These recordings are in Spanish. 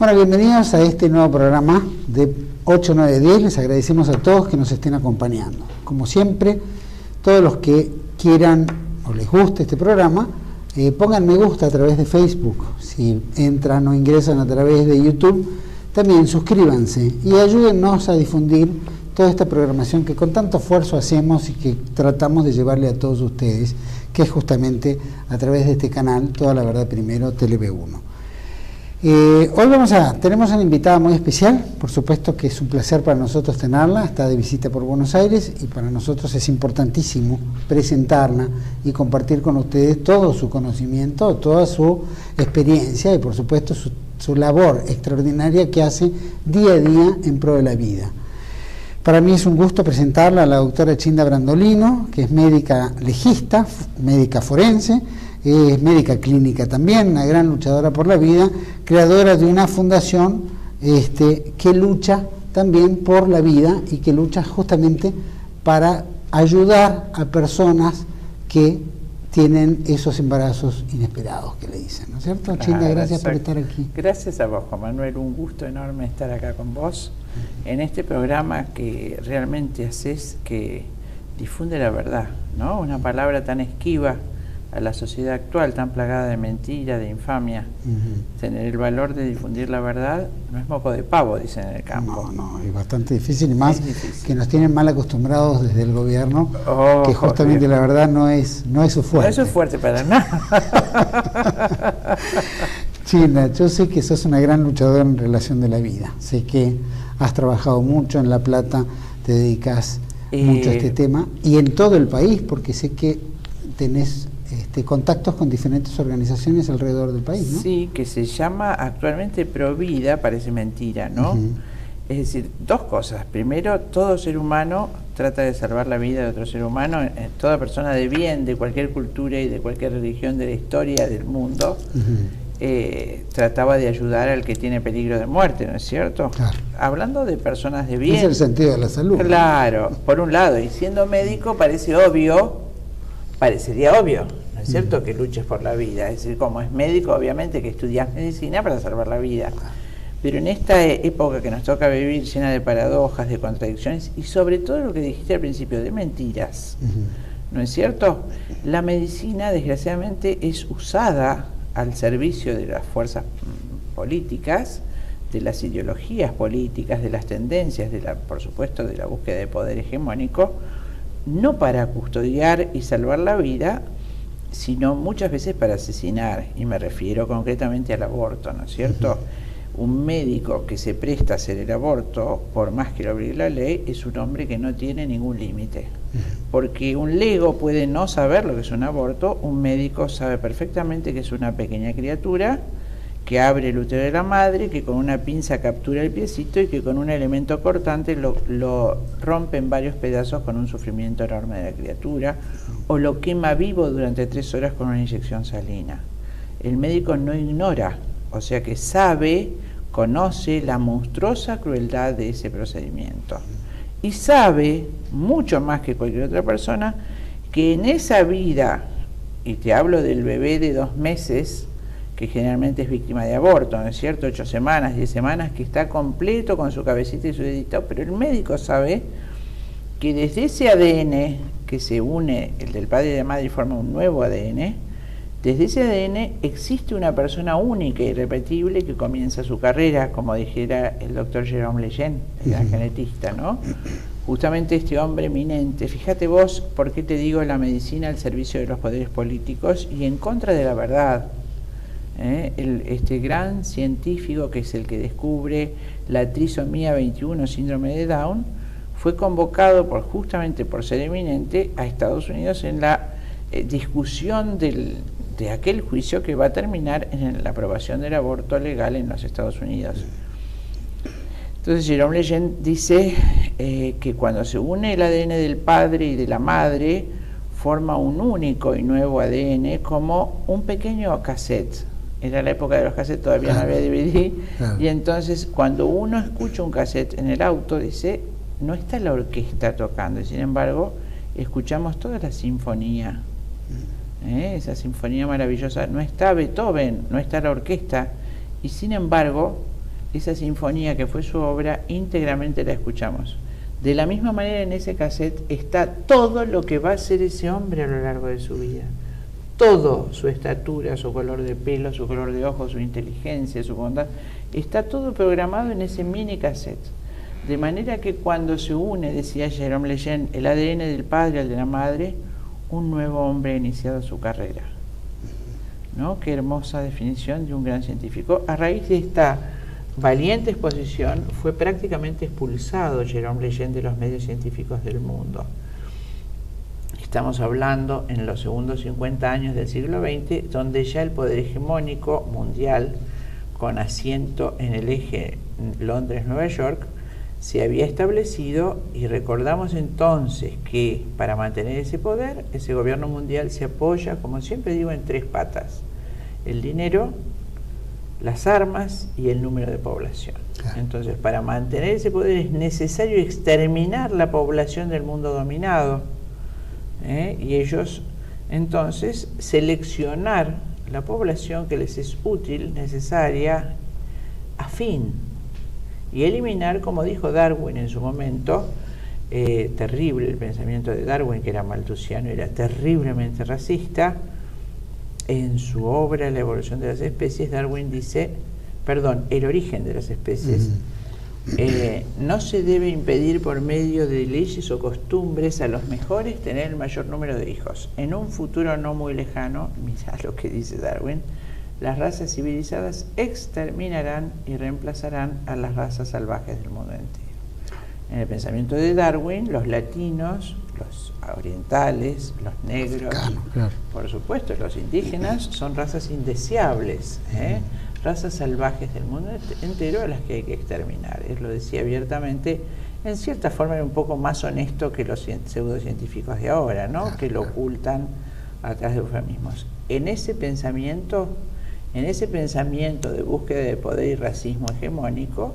Bueno, bienvenidos a este nuevo programa de 8, 9, 10. Les agradecemos a todos que nos estén acompañando. Como siempre, todos los que quieran o les guste este programa, pongan me gusta a través de Facebook. Si entran o ingresan a través de YouTube, también suscríbanse y ayúdennos a difundir toda esta programación que con tanto esfuerzo hacemos y que tratamos de llevarle a todos ustedes, que es justamente a través de este canal, Toda la Verdad Primero, TLV1. Hoy tenemos una invitada muy especial, por supuesto que es un placer para nosotros tenerla, está de visita por Buenos Aires y para nosotros es importantísimo presentarla y compartir con ustedes todo su conocimiento, toda su experiencia y por supuesto su labor extraordinaria que hace día a día en pro de la vida. Para mí es un gusto presentarla a la doctora Chinda Brandolino, que es médica legista, médica forense, es médica clínica también, una gran luchadora por la vida, creadora de una fundación que lucha también por la vida y que lucha justamente para ayudar a personas que tienen esos embarazos inesperados que le dicen, ¿no es cierto? Chinda, gracias por estar aquí. Gracias a vos, Juan Manuel, un gusto enorme estar acá con vos en este programa que realmente haces que difunde la verdad, ¿no? Una palabra tan esquiva a la sociedad actual, tan plagada de mentira, de infamia. Tener el valor de difundir la verdad no es moco de pavo, dicen en el campo. No, es bastante difícil y más que nos tienen mal acostumbrados desde el gobierno, que justamente la verdad no es su fuerte. No es su fuerte para nada. Chinda, yo sé que sos una gran luchadora en relación de la vida, sé que has trabajado mucho en La Plata, te dedicas mucho a este tema y en todo el país, porque sé que tenés contactos con diferentes organizaciones alrededor del país, ¿no? Sí, que se llama actualmente Provida, parece mentira, ¿no? Es decir, dos cosas. Primero, todo ser humano trata de salvar la vida de otro ser humano, toda persona de bien, de cualquier cultura y de cualquier religión de la historia del mundo, trataba de ayudar al que tiene peligro de muerte, ¿no es cierto? Claro. Hablando de personas de bien. Es el sentido de la salud. Claro, por un lado, y siendo médico parecería obvio, ¿no es cierto?, que luches por la vida. Es decir, como es médico, obviamente que estudias medicina para salvar la vida. Pero en esta época que nos toca vivir, llena de paradojas, de contradicciones, y sobre todo lo que dijiste al principio, de mentiras, ¿no es cierto? La medicina, desgraciadamente, es usada al servicio de las fuerzas políticas, de las ideologías políticas, de las tendencias, por supuesto, de la búsqueda de poder hegemónico, no para custodiar y salvar la vida, sino muchas veces para asesinar, y me refiero concretamente al aborto, ¿no es cierto? Un médico que se presta a hacer el aborto, por más que lo obligue la ley, es un hombre que no tiene ningún límite. Porque un lego puede no saber lo que es un aborto, un médico sabe perfectamente que es una pequeña criatura que abre el útero de la madre, que con una pinza captura el piecito y que con un elemento cortante lo rompe en varios pedazos con un sufrimiento enorme de la criatura, o lo quema vivo durante 3 horas con una inyección salina. El médico no ignora, o sea que sabe, conoce la monstruosa crueldad de ese procedimiento. Y sabe, mucho más que cualquier otra persona, que en esa vida, y te hablo del bebé de 2 meses, que generalmente es víctima de aborto, ¿no es cierto? 8 semanas, 10 semanas, que está completo con su cabecita y su dedito, pero el médico sabe que desde ese ADN que se une, el del padre y de la madre, y forma un nuevo ADN, desde ese ADN existe una persona única e irrepetible que comienza su carrera, como dijera el doctor Jérôme Lejeune, el gran genetista, ¿no? Justamente este hombre eminente. Fíjate vos por qué te digo la medicina al servicio de los poderes políticos y en contra de la verdad. Este gran científico que es el que descubre la trisomía 21, síndrome de Down, fue convocado justamente por ser eminente a Estados Unidos en la discusión de aquel juicio que va a terminar en la aprobación del aborto legal en los Estados Unidos. Entonces Jérôme Lejeune dice que cuando se une el ADN del padre y de la madre, forma un único y nuevo ADN como un pequeño cassette. Era la época de los cassettes, todavía no había DVD, y entonces cuando uno escucha un cassette en el auto, dice, no está la orquesta tocando, y sin embargo, escuchamos toda la sinfonía, esa sinfonía maravillosa, no está Beethoven, no está la orquesta, y sin embargo, esa sinfonía que fue su obra, íntegramente la escuchamos. De la misma manera, en ese cassette está todo lo que va a ser ese hombre a lo largo de su vida. Todo, su estatura, su color de pelo, su color de ojos, su inteligencia, su bondad, está todo programado en ese mini cassette. De manera que cuando se une, decía Jérôme Lejeune, el ADN del padre al de la madre, un nuevo hombre ha iniciado su carrera. ¿No? Qué hermosa definición de un gran científico. A raíz de esta valiente exposición fue prácticamente expulsado Jérôme Lejeune de los medios científicos del mundo. Estamos hablando en los segundos 50 años del siglo XX, donde ya el poder hegemónico mundial, con asiento en el eje Londres-Nueva York, se había establecido, y recordamos entonces que para mantener ese poder, ese gobierno mundial se apoya, como siempre digo, en 3 patas: el dinero, las armas y el número de población. Claro. Entonces, para mantener ese poder es necesario exterminar la población del mundo dominado, y ellos entonces seleccionar la población que les es útil, necesaria, afín, y eliminar, como dijo Darwin en su momento, terrible el pensamiento de Darwin, que era malthusiano, era terriblemente racista. En su obra La evolución de las especies, Darwin dice, el origen de las especies, no se debe impedir por medio de leyes o costumbres a los mejores tener el mayor número de hijos. En un futuro no muy lejano, mirá lo que dice Darwin, las razas civilizadas exterminarán y reemplazarán a las razas salvajes del mundo entero. En el pensamiento de Darwin, los latinos, los orientales, los negros, claro, por supuesto, los indígenas, son razas indeseables, razas salvajes del mundo entero a las que hay que exterminar. Él lo decía abiertamente. En cierta forma era un poco más honesto que los pseudocientíficos de ahora, ¿no? Que lo ocultan atrás de eufemismos. En ese pensamiento de búsqueda de poder y racismo hegemónico,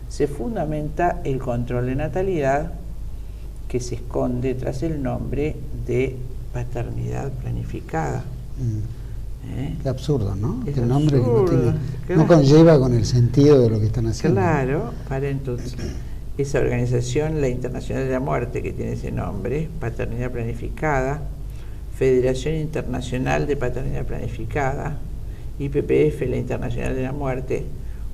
se fundamenta el control de natalidad, que se esconde tras el nombre de paternidad planificada. Qué absurdo, ¿no? Es el nombre absurdo, que no, tiene, claro, no conlleva con el sentido de lo que están haciendo. Claro, Parentus. Esa organización, la Internacional de la Muerte, que tiene ese nombre, paternidad planificada, Federación Internacional de Paternidad Planificada, IPPF, la Internacional de la Muerte,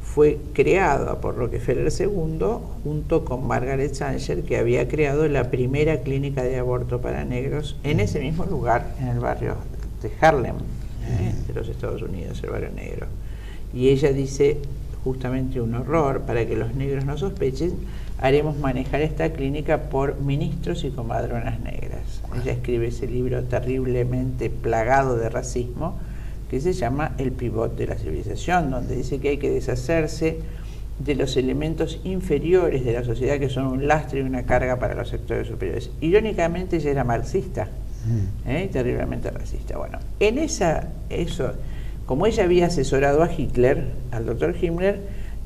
fue creada por Rockefeller II junto con Margaret Sanger, que había creado la primera clínica de aborto para negros en ese mismo lugar, en el barrio de Harlem, de los Estados Unidos, el barrio negro. Y ella dice justamente un horror: para que los negros no sospechen, haremos manejar esta clínica por ministros y comadronas negras. Ella escribe ese libro terriblemente plagado de racismo, que se llama El pivot de la civilización, donde dice que hay que deshacerse de los elementos inferiores de la sociedad, que son un lastre y una carga para los sectores superiores. Irónicamente, ella era marxista, terriblemente racista. Bueno, en como ella había asesorado a Hitler, al doctor Himmler,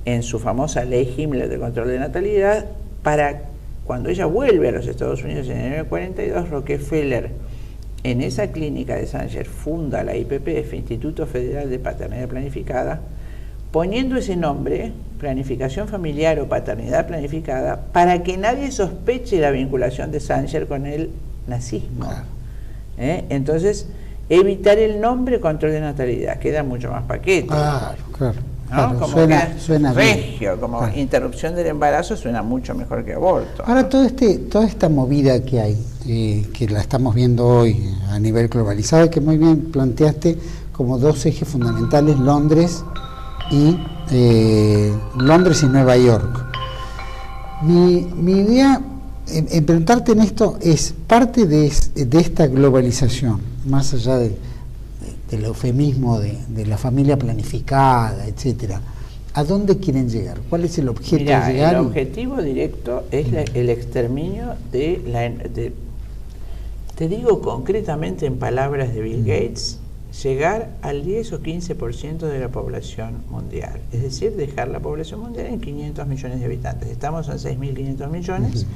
en su famosa ley Himmler de control de natalidad, para cuando ella vuelve a los Estados Unidos en el 1942, Rockefeller, en esa clínica de Sanger, funda la IPPF, Instituto Federal de Paternidad Planificada, poniendo ese nombre, planificación familiar o paternidad planificada, para que nadie sospeche la vinculación de Sanger con el nazismo. Entonces, evitar el nombre control de natalidad, queda mucho más paquete. Claro. ¿No? Claro, como suena regio, bien. como Claro. Interrupción del embarazo suena mucho mejor que aborto. Ahora, toda esta movida que hay, que la estamos viendo hoy a nivel globalizado, que muy bien planteaste como 2 ejes fundamentales, Londres y Nueva York. Mi idea en preguntarte en esto es parte de esta globalización, más allá del eufemismo de la familia planificada, etcétera. ¿A dónde quieren llegar? ¿Cuál es el objeto de llegar? El objetivo directo es el exterminio te digo concretamente en palabras de Bill Gates, llegar al 10 o 15% de la población mundial. Es decir, dejar la población mundial en 500 millones de habitantes. Estamos en 6.500 millones.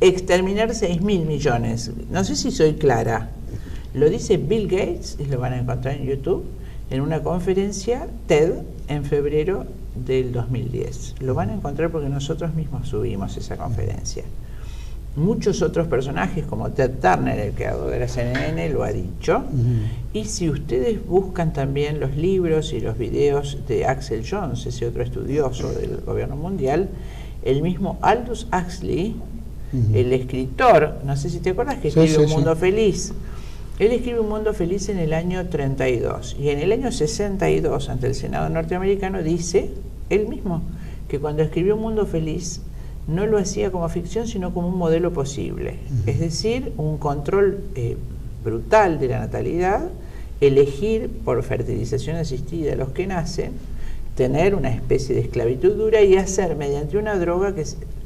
Exterminar 6.000 millones. No sé si soy clara. Lo dice Bill Gates, y lo van a encontrar en YouTube, en una conferencia TED en febrero del 2010. Lo van a encontrar porque nosotros mismos subimos esa conferencia. Muchos otros personajes, como Ted Turner, el creador de la CNN, lo ha dicho. Y si ustedes buscan también los libros y los videos de Axel Jones, ese otro estudioso del gobierno mundial, el mismo Aldous Huxley, el escritor, no sé si te acuerdas, que escribe Un Mundo Feliz. Él escribe Un Mundo Feliz en el año 32 y en el año 62 ante el Senado norteamericano dice él mismo que cuando escribió Un Mundo Feliz no lo hacía como ficción sino como un modelo posible, es decir, un control brutal de la natalidad, elegir por fertilización asistida a los que nacen, tener una especie de esclavitud dura y hacer mediante una droga que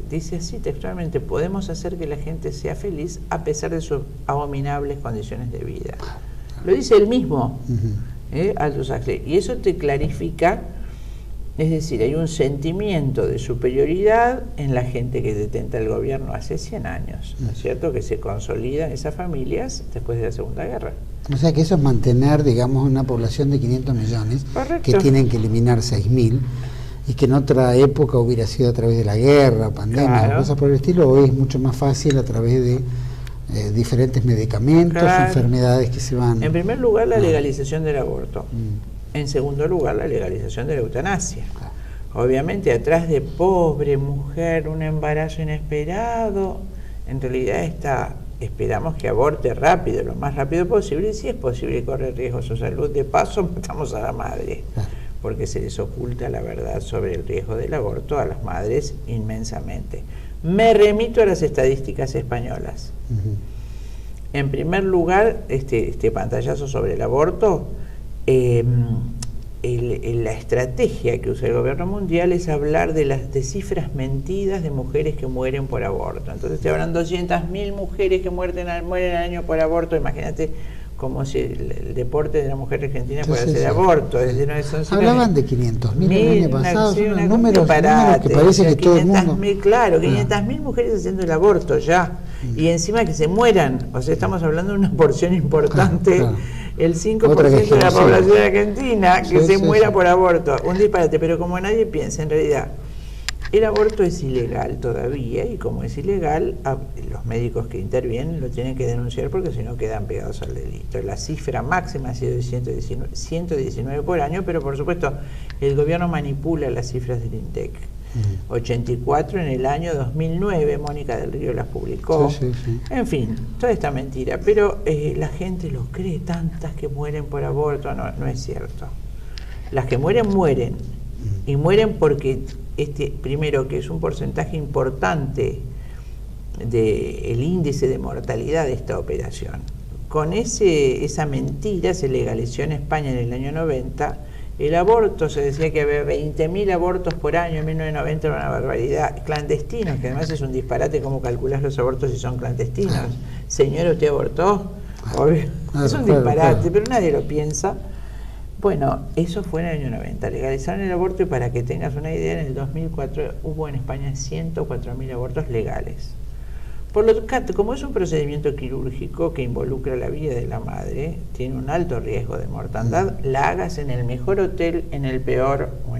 dice así textualmente, podemos hacer que la gente sea feliz a pesar de sus abominables condiciones de vida. Lo dice él mismo, Aldous Huxley, y eso te clarifica, es decir, hay un sentimiento de superioridad en la gente que detenta el gobierno hace 100 años, ¿no es cierto?, que se consolidan esas familias después de la Segunda Guerra. O sea que eso es mantener, digamos, una población de 500 millones, correcto, que tienen que eliminar 6.000, y que en otra época hubiera sido a través de la guerra, pandemia, claro, cosas por el estilo. Hoy es mucho más fácil a través de diferentes medicamentos, claro, enfermedades que se van... En primer lugar, la legalización del aborto. En segundo lugar, la legalización de la eutanasia. Claro. Obviamente, atrás de pobre mujer, un embarazo inesperado, en realidad esperamos que aborte rápido, lo más rápido posible, y si es posible corre riesgo a su salud, de paso matamos a la madre. Claro, porque se les oculta la verdad sobre el riesgo del aborto a las madres inmensamente. Me remito a las estadísticas españolas. En primer lugar, este pantallazo sobre el aborto, la estrategia que usa el gobierno mundial es hablar de cifras mentidas de mujeres que mueren por aborto. Entonces te hablan 200.000 mujeres que mueren al año por aborto, imagínate, como si el deporte de la mujer argentina fuera hacer aborto. Es decir, hablaban de 500.000 el año pasado, números que parece que todo el mundo... Claro, 500.000 mujeres haciendo el aborto ya, y encima que se mueran, o sea, estamos hablando de una porción importante, claro, el 5% de la población argentina que se muera por aborto, un disparate, pero como nadie piensa, en realidad, el aborto es ilegal todavía, y como es ilegal, los médicos que intervienen lo tienen que denunciar porque si no quedan pegados al delito. La cifra máxima ha sido de 119 por año, pero por supuesto el gobierno manipula las cifras del INTEC. 84 en el año 2009, Mónica del Río las publicó. En fin, toda esta mentira, pero la gente lo cree, tantas que mueren por aborto, no es cierto. Las que mueren, mueren, y mueren porque primero, que es un porcentaje importante del índice de mortalidad de esta operación. Con esa mentira se legalizó en España en el año 90 el aborto. Se decía que había 20.000 abortos por año, en 1990 era una barbaridad, clandestinos, que además es un disparate cómo calculás los abortos si son clandestinos. Señora, ¿usted abortó? Es un disparate, pero nadie lo piensa. Bueno, eso fue en el año 90, legalizaron el aborto, y para que tengas una idea, en el 2004 hubo en España 104.000 abortos legales. Por lo tanto, como es un procedimiento quirúrgico que involucra la vida de la madre, tiene un alto riesgo de mortandad, la hagas en el mejor hotel, en el peor o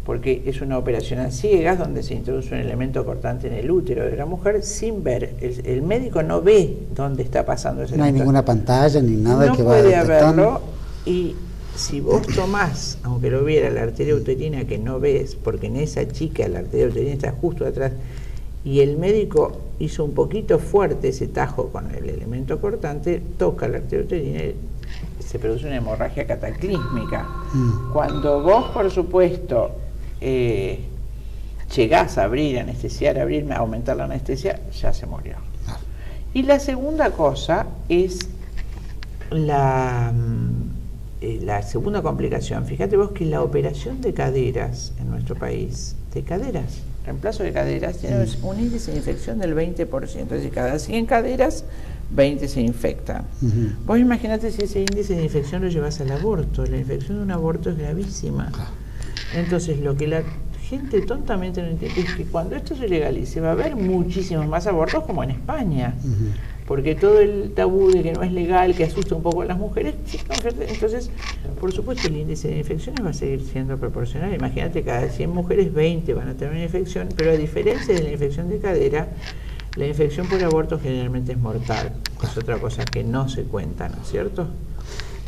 porque es una operación a ciegas donde se introduce un elemento cortante en el útero de la mujer sin ver, el médico no ve dónde está pasando ese elemento. No hay ninguna pantalla ni nada que va detectando. No puede haberlo, y si vos tomás, aunque lo viera, la arteria uterina que no ves, porque en esa chica la arteria uterina está justo atrás, y el médico hizo un poquito fuerte ese tajo con el elemento cortante, toca la arteria uterina y se produce una hemorragia cataclísmica. Cuando vos, por supuesto, llegás a abrir, anestesiar, aumentar la anestesia, ya se murió. Y la segunda cosa es la segunda complicación. Fíjate vos que la operación de caderas en nuestro país, reemplazo de caderas, tiene un índice de infección del 20%, es decir, cada 100 caderas, 20 se infectan. Vos imaginate si ese índice de infección lo llevas al aborto. La infección de un aborto es gravísima. Entonces, lo que la gente tontamente no entiende es que cuando esto se legalice va a haber muchísimos más abortos como en España. porque todo el tabú de que no es legal, que asusta un poco a las mujeres, entonces, por supuesto, el índice de infecciones va a seguir siendo proporcional. Imagínate, cada 100 mujeres, 20 van a tener una infección, pero a diferencia de la infección de cadera, la infección por aborto generalmente es mortal. Es otra cosa que no se cuenta, ¿no es cierto?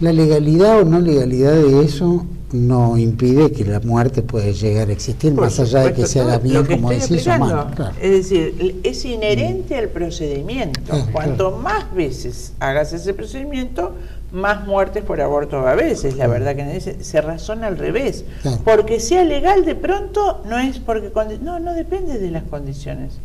La legalidad o no legalidad de eso no impide que la muerte pueda llegar a existir, Por más allá de que se haga bien, como decís, o mal. Claro. Es decir, es inherente al procedimiento. Cuanto más veces hagas ese procedimiento, más muertes por aborto va a haber. Es la verdad que se razona al revés. Porque sea legal de pronto, no es porque... No depende de las condiciones.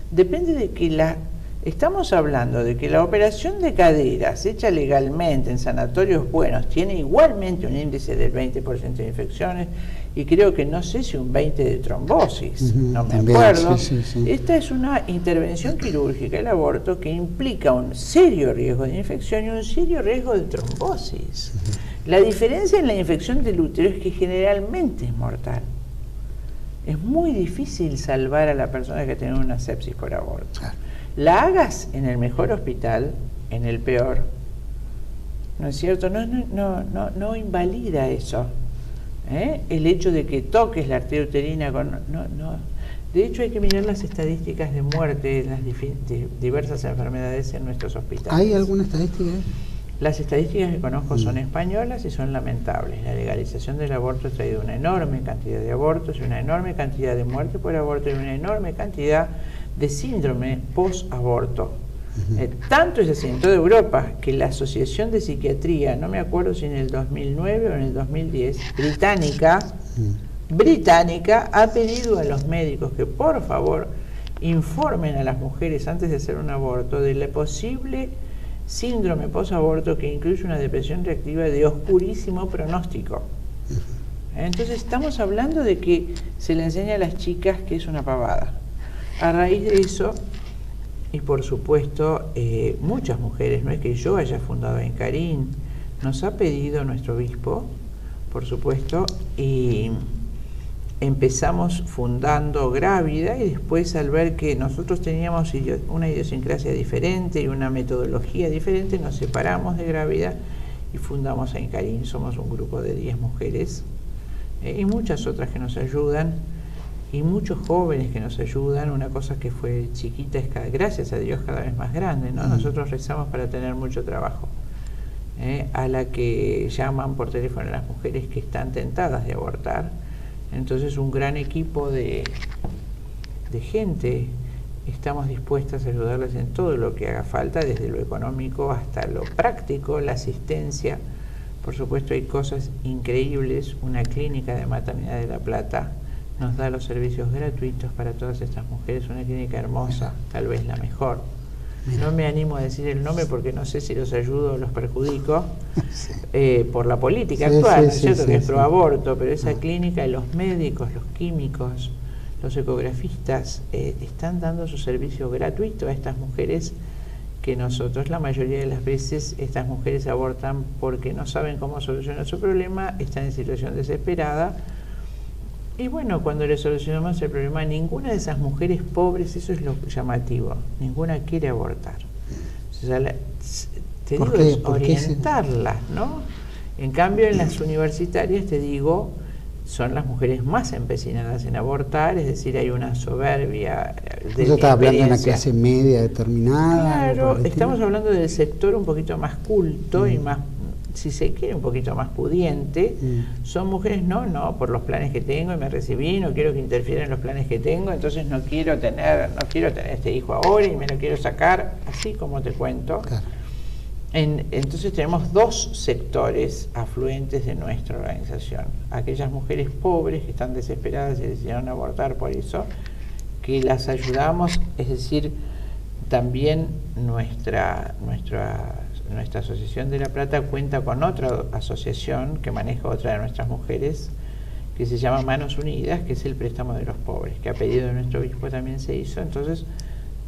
Depende de que estamos hablando de que la operación de caderas hecha legalmente en sanatorios buenos tiene igualmente un índice del 20% de infecciones y creo que no sé si un 20% de trombosis, no me acuerdo. Sí. Esta es una intervención quirúrgica, el aborto, que implica un serio riesgo de infección y un serio riesgo de trombosis. La diferencia en la infección del útero es que generalmente es mortal. Es muy difícil salvar a la persona que tiene una sepsis por aborto. La hagas en el mejor hospital, en el peor, ¿no es cierto? No invalida eso. El hecho de que toques la arteria uterina De hecho, hay que mirar las estadísticas de muerte en las diversas enfermedades en nuestros hospitales. ¿Hay alguna estadística? Las estadísticas que conozco son españolas y son lamentables. La legalización del aborto ha traído una enorme cantidad de abortos y una enorme cantidad de muerte por aborto y una enorme cantidad de síndrome post-aborto. Tanto es así en toda Europa que la Asociación de Psiquiatría, no me acuerdo si en el 2009 o en el 2010, británica, ha pedido a los médicos que por favor informen a las mujeres antes de hacer un aborto de la posible síndrome post-aborto que incluye una depresión reactiva de oscurísimo pronóstico. Entonces estamos hablando de que se le enseña a las chicas que es una pavada. A raíz de eso, y por supuesto muchas mujeres, no es que yo haya fundado Encarín, nos ha pedido nuestro obispo, por supuesto, y empezamos fundando Grávida y después al ver que nosotros teníamos una idiosincrasia diferente y una metodología diferente, nos separamos de Grávida y fundamos Encarín. Somos un grupo de 10 mujeres y muchas otras que nos ayudan y muchos jóvenes que nos ayudan. Una cosa que fue chiquita es gracias a Dios cada vez más grande, ¿no? Nosotros rezamos para tener mucho trabajo. A la que llaman por teléfono a las mujeres que están tentadas de abortar. Entonces un gran equipo de gente, estamos dispuestas a ayudarles en todo lo que haga falta, desde lo económico hasta lo práctico, la asistencia. Por supuesto hay cosas increíbles, una clínica de maternidad de La Plata nos da los servicios gratuitos para todas estas mujeres, una clínica hermosa, tal vez la mejor. No me animo a decir el nombre porque no sé si los ayudo o los perjudico por la política actual, ¿no es cierto? Que es pro aborto, pero esa clínica, los médicos, los químicos, los ecografistas están dando su servicio gratuito a estas mujeres que nosotros, la mayoría de las veces, estas mujeres abortan porque no saben cómo solucionar su problema, están en situación desesperada. Y bueno, cuando le solucionamos el problema, ninguna de esas mujeres pobres, eso es lo llamativo, ninguna quiere abortar. O sea, te digo, es orientarlas, ¿no? En cambio, en las universitarias, te digo, son las mujeres más empecinadas en abortar, es decir, hay una soberbia de ¿Usted está hablando de una clase media determinada? Claro, estamos hablando del sector un poquito más culto y más, si se quiere, un poquito más pudiente. Son mujeres, no, por los planes que tengo y me recibí, no quiero que interfieran los planes que tengo, entonces no quiero tener este hijo ahora y me lo quiero sacar, así como te cuento. Claro. Entonces tenemos dos sectores afluentes de nuestra organización. Aquellas mujeres pobres que están desesperadas y decidieron abortar por eso, que las ayudamos, es decir, también nuestra Asociación de La Plata cuenta con otra asociación que maneja otra de nuestras mujeres, que se llama Manos Unidas, que es el préstamo de los pobres, que a pedido de nuestro obispo también se hizo. Entonces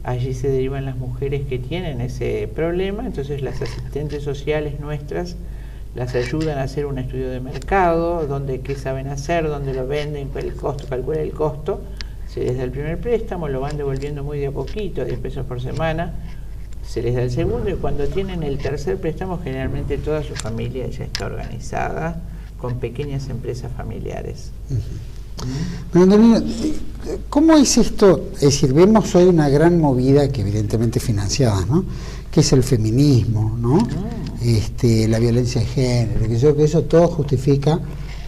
allí se derivan las mujeres que tienen ese problema, entonces las asistentes sociales nuestras las ayudan a hacer un estudio de mercado, qué saben hacer, dónde lo venden, cuál es el costo, calcula el costo, se les da el primer préstamo, lo van devolviendo muy de a poquito, 10 pesos por semana, se les da el segundo, y cuando tienen el tercer préstamo, generalmente toda su familia ya está organizada con pequeñas empresas familiares. Pero, Antonino, ¿cómo es esto? Es decir, vemos hoy una gran movida que evidentemente es financiada, ¿no? Que es el feminismo, ¿no? La violencia de género, que eso todo justifica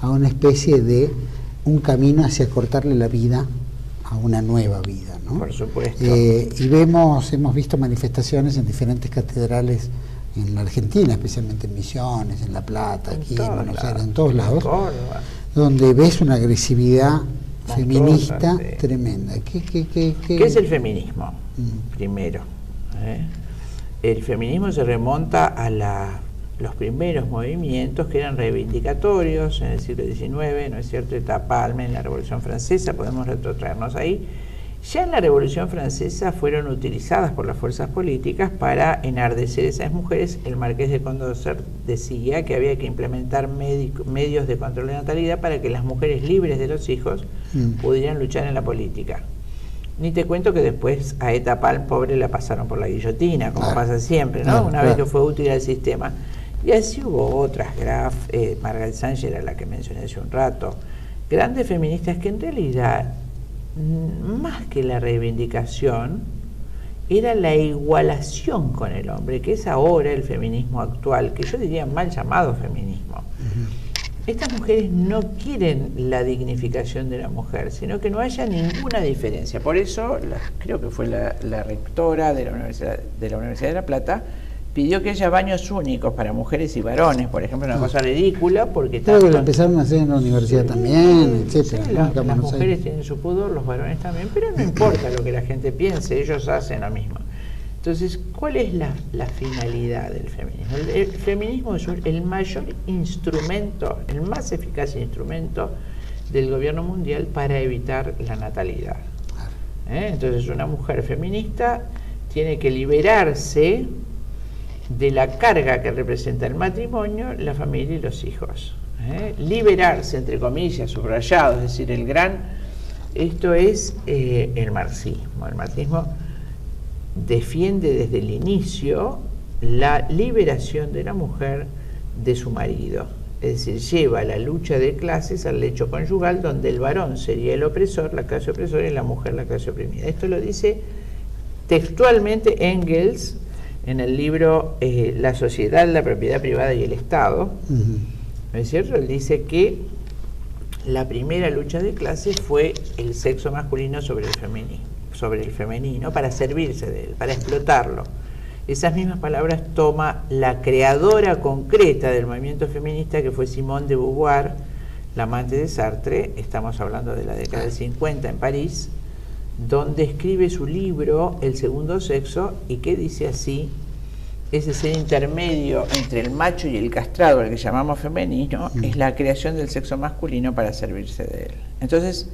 a una especie de un camino hacia cortarle la vida a una nueva vida, ¿no? Por supuesto. Y hemos visto manifestaciones en diferentes catedrales en la Argentina, especialmente en Misiones, en La Plata, aquí en Buenos Aires, en todos lados, donde ves una agresividad feminista tremenda. ¿Qué es el feminismo? Primero, el feminismo se remonta a los primeros movimientos que eran reivindicatorios en el siglo XIX, ¿no es cierto? Etapa Palme en la Revolución Francesa, podemos retrotraernos ahí. Ya en la Revolución Francesa fueron utilizadas por las fuerzas políticas para enardecer a esas mujeres. El Marqués de Condorcet decía que había que implementar medios de control de natalidad para que las mujeres libres de los hijos pudieran luchar en la política. Ni te cuento que después a Eta Palm, pobre, la pasaron por la guillotina, como pasa siempre, ¿no? Una vez que fue útil al sistema. Y así hubo otras, Graf, Margaret Sanger, era la que mencioné hace un rato, grandes feministas que en realidad, más que la reivindicación, era la igualación con el hombre, que es ahora el feminismo actual, que yo diría mal llamado feminismo. Estas mujeres no quieren la dignificación de la mujer, sino que no haya ninguna diferencia. Por eso, creo que fue la rectora de la Universidad de La Plata, pidió que haya baños únicos para mujeres y varones, por ejemplo, una cosa ridícula, porque creo que lo empezaron a hacer en la universidad también, etcétera. Sí, las mujeres tienen su pudor, los varones también, pero no importa lo que la gente piense, ellos hacen lo mismo. Entonces, ¿cuál es la finalidad del feminismo? El feminismo es el mayor instrumento, el más eficaz instrumento del gobierno mundial para evitar la natalidad. Entonces, una mujer feminista tiene que liberarse de la carga que representa el matrimonio, la familia y los hijos. Liberarse, entre comillas, subrayado, es decir, esto es el marxismo. El marxismo defiende desde el inicio la liberación de la mujer de su marido. Es decir, lleva la lucha de clases al lecho conyugal, donde el varón sería el opresor, la clase opresora, y la mujer la clase oprimida. Esto lo dice textualmente Engels en el libro La sociedad, la propiedad privada y el Estado. ¿No es cierto? Él dice que la primera lucha de clases fue el sexo masculino sobre el femenino para servirse de él, para explotarlo. Esas mismas palabras toma la creadora concreta del movimiento feminista, que fue Simone de Beauvoir, la amante de Sartre. Estamos hablando de la década del 50 en París, donde escribe su libro El segundo sexo, y que dice así: ese ser intermedio entre el macho y el castrado, el que llamamos femenino, es la creación del sexo masculino para servirse de él. Entonces,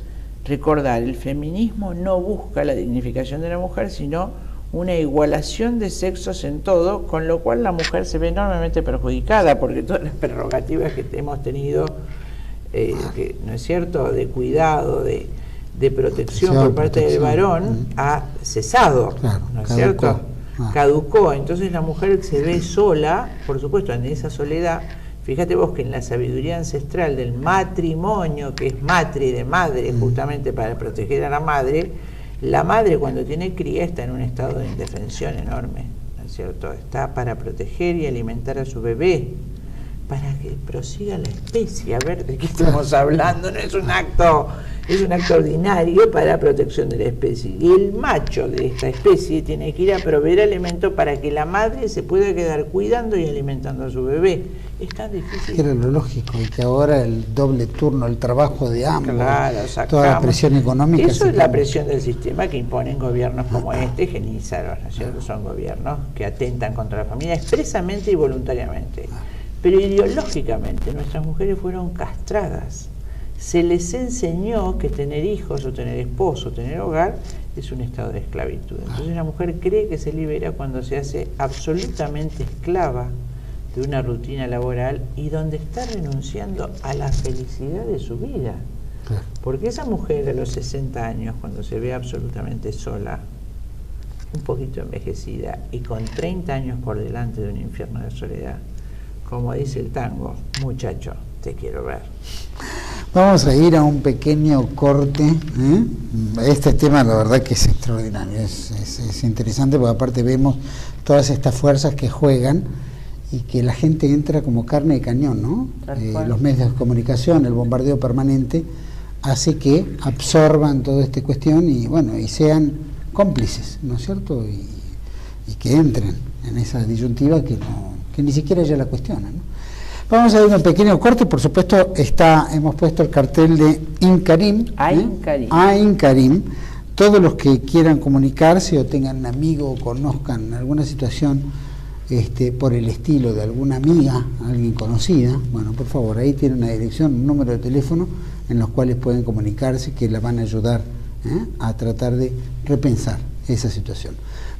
recordar, el feminismo no busca la dignificación de la mujer, sino una igualación de sexos en todo, con lo cual la mujer se ve enormemente perjudicada, porque todas las prerrogativas que hemos tenido, ¿no es cierto?, de cuidado, de protección por parte del varón, ha cesado, ¿no es cierto? Caducó. Entonces la mujer se ve sola, por supuesto, en esa soledad. Fíjate vos que en la sabiduría ancestral del matrimonio, que es matri de madre, justamente para proteger a la madre cuando tiene cría está en un estado de indefensión enorme, ¿no es cierto? Está para proteger y alimentar a su bebé, para que prosiga la especie. A ver, ¿de qué estamos hablando? No es un acto, es un acto ordinario para la protección de la especie. Y el macho de esta especie tiene que ir a proveer alimento para que la madre se pueda quedar cuidando y alimentando a su bebé. Es tan difícil. Era lo lógico, y que ahora el doble turno, el trabajo de ambos, toda la presión económica. Eso es la presión del sistema que imponen gobiernos como este, genízaros, ¿no es cierto? Son gobiernos que atentan contra la familia expresamente y voluntariamente. Pero ideológicamente nuestras mujeres fueron castradas. Se les enseñó que tener hijos o tener esposo o tener hogar es un estado de esclavitud. Entonces la mujer cree que se libera cuando se hace absolutamente esclava de una rutina laboral y donde está renunciando a la felicidad de su vida. Porque esa mujer a los 60 años, cuando se ve absolutamente sola, un poquito envejecida y con 30 años por delante de un infierno de soledad, como dice el tango, muchacho, te quiero ver. Vamos a ir a un pequeño corte. Este tema la verdad que es extraordinario, es interesante porque aparte vemos todas estas fuerzas que juegan y que la gente entra como carne de cañón, ¿no? Los medios de comunicación, el bombardeo permanente hace que absorban toda esta cuestión y bueno, y sean cómplices, ¿no es cierto? Y que entren en esa disyuntiva que ni siquiera ya la cuestionan, ¿no? Vamos a ver un pequeño corte, por supuesto hemos puesto el cartel de Incarim. Incarim. Todos los que quieran comunicarse o tengan un amigo o conozcan alguna situación por el estilo de alguna amiga, alguien conocida, bueno, por favor, ahí tiene una dirección, un número de teléfono en los cuales pueden comunicarse que la van a ayudar a tratar de repensar esa situación.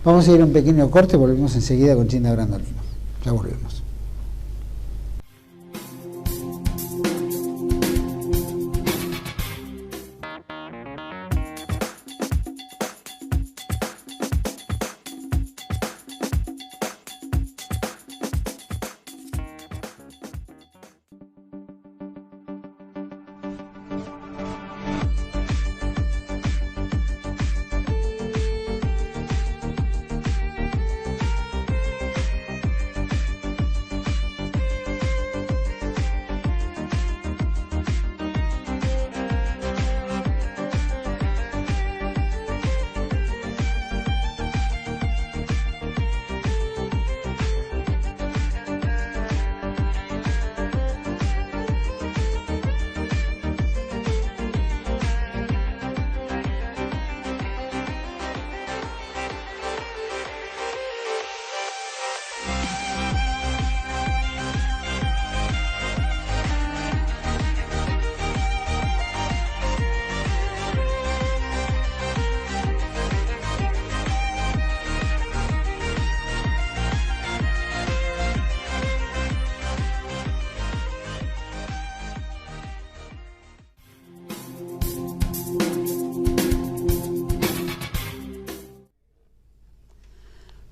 Vamos a ir a un pequeño corte, volvemos enseguida con Chinda Brandolino. Ya volvemos.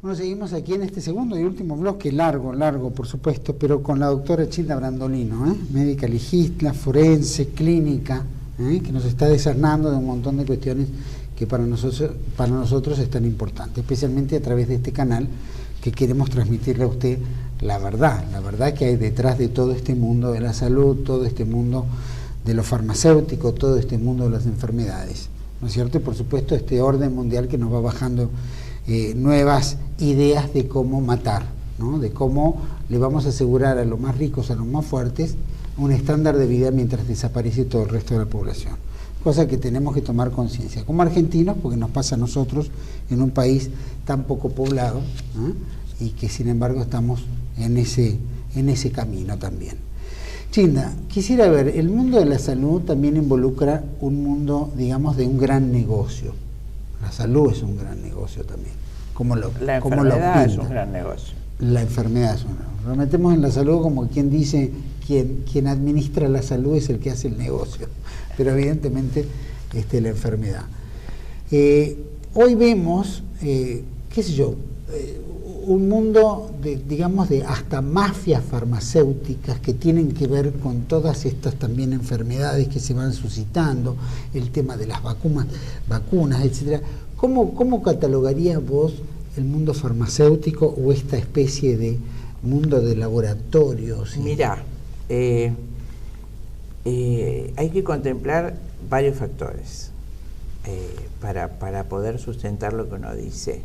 Bueno, seguimos aquí en este segundo y último bloque, largo, por supuesto, pero con la doctora Childa Brandolino, médica legista, forense, clínica, que nos está desarnando de un montón de cuestiones que para nosotros es tan importante, especialmente a través de este canal que queremos transmitirle a usted la verdad que hay detrás de todo este mundo de la salud, todo este mundo de lo farmacéutico, todo este mundo de las enfermedades, ¿no es cierto? Y por supuesto este orden mundial que nos va bajando nuevas ideas de cómo matar, ¿no? De cómo le vamos a asegurar a los más ricos, a los más fuertes, un estándar de vida mientras desaparece todo el resto de la población. Cosa que tenemos que tomar conciencia, como argentinos, porque nos pasa a nosotros en un país tan poco poblado, y que sin embargo estamos en ese camino también. Chinda, quisiera ver, el mundo de la salud también involucra un mundo, digamos, de un gran negocio. La salud es un gran negocio también. La enfermedad es un gran negocio. La enfermedad es un gran negocio. Lo metemos en la salud como quien dice, quien administra la salud es el que hace el negocio, pero evidentemente la enfermedad. Hoy vemos, qué sé yo, un mundo de hasta mafias farmacéuticas que tienen que ver con todas estas también enfermedades que se van suscitando, el tema de las vacunas, etcétera. ¿Cómo catalogarías vos el mundo farmacéutico o esta especie de mundo de laboratorios? Mirá, hay que contemplar varios factores para poder sustentar lo que uno dice.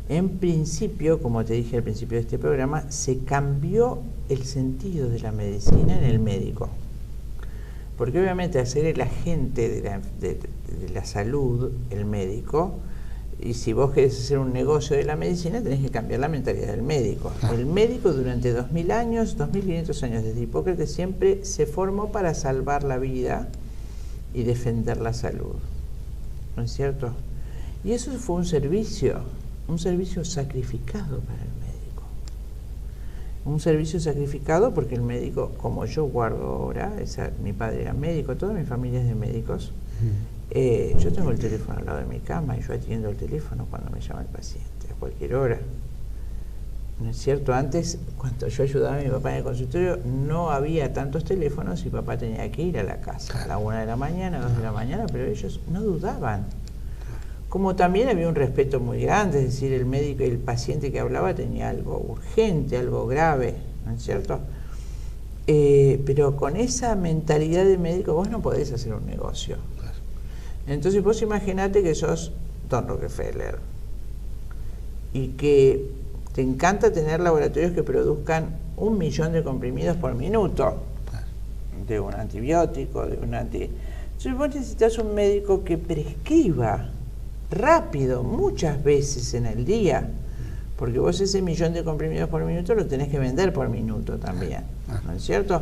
En principio, como te dije al principio de este programa, se cambió el sentido de la medicina en el médico. Porque obviamente al ser el agente de la salud, el médico, y si vos querés hacer un negocio de la medicina, tenés que cambiar la mentalidad del médico. El médico durante 2000 años, 2500 años desde Hipócrates, siempre se formó para salvar la vida y defender la salud. ¿No es cierto? Y eso fue un servicio sacrificado para el médico. Un servicio sacrificado porque el médico, como yo guardo ahora, mi padre era médico, toda mi familia es de médicos, Yo tengo el teléfono al lado de mi cama y yo atiendo el teléfono cuando me llama el paciente, a cualquier hora. ¿No es cierto? Antes, cuando yo ayudaba a mi papá en el consultorio, no había tantos teléfonos y papá tenía que ir a la casa a la 1 de la mañana, 2 de la mañana, pero ellos no dudaban. Como también había un respeto muy grande, es decir, el médico y el paciente que hablaba tenía algo urgente, algo grave, ¿no es cierto? Pero con esa mentalidad de médico vos no podés hacer un negocio. Entonces vos imaginate que sos Don Rockefeller y que te encanta tener laboratorios que produzcan 1 millón de comprimidos por minuto de un antibiótico, de un Entonces vos necesitas un médico que prescriba rápido, muchas veces en el día, porque vos ese 1 millón de comprimidos por minuto lo tenés que vender por minuto también, ¿no es cierto?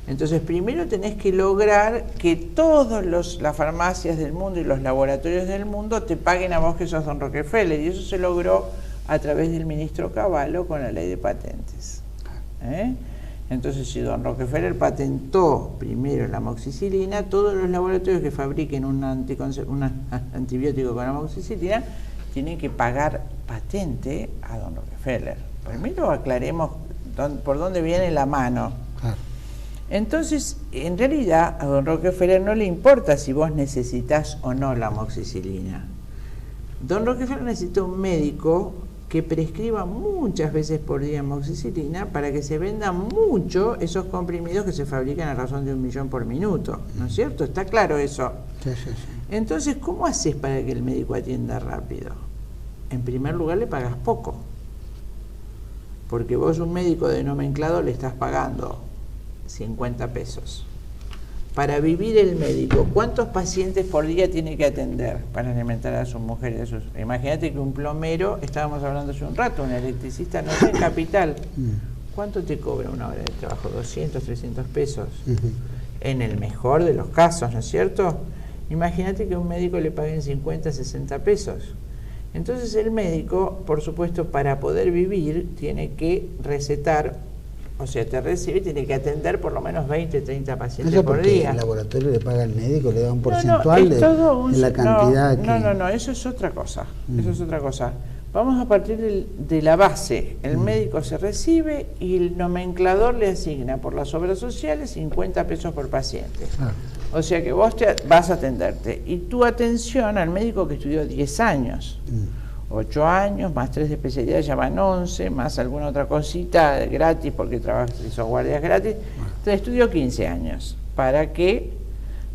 Entonces primero tenés que lograr que todas las farmacias del mundo y los laboratorios del mundo te paguen a vos que sos Don Rockefeller, y eso se logró a través del ministro Cavallo con la ley de patentes. Entonces, si Don Rockefeller patentó primero la amoxicilina, todos los laboratorios que fabriquen un antibiótico con amoxicilina tienen que pagar patente a Don Rockefeller. Primero aclaremos por dónde viene la mano. Entonces, en realidad, a Don Rockefeller no le importa si vos necesitas o no la amoxicilina. Don Rockefeller necesita un médico que prescriba muchas veces por día amoxicilina para que se vendan mucho esos comprimidos que se fabrican a razón de 1 millón por minuto, ¿no es cierto? ¿Está claro eso? Sí, sí, sí. Entonces, ¿cómo haces para que el médico atienda rápido? En primer lugar, le pagas poco, porque vos un médico de nomenclado le estás pagando 50 pesos. Para vivir el médico, ¿cuántos pacientes por día tiene que atender para alimentar a sus mujeres? Imagínate que un plomero, estábamos hablando hace un rato, un electricista, no sé, en Capital, ¿cuánto te cobra una hora de trabajo? 200, 300 pesos. En el mejor de los casos, ¿no es cierto? Imagínate que a un médico le paguen 50, 60 pesos. Entonces el médico, por supuesto, para poder vivir, tiene que recetar. O sea, te recibe y tiene que atender por lo menos 20, 30 pacientes por día. El laboratorio le paga al médico, le da un porcentual de la cantidad No, eso es otra cosa. Eso es otra cosa. Vamos a partir de la base. El médico se recibe y el nomenclador le asigna por las obras sociales 50 pesos por paciente. O sea que vos vas a atenderte. Y tu atención al médico que estudió 10 años. 8 años, más 3 de especialidad, ya van 11, más alguna otra cosita gratis, porque trabajas y sos guardias gratis, te estudió 15 años, para que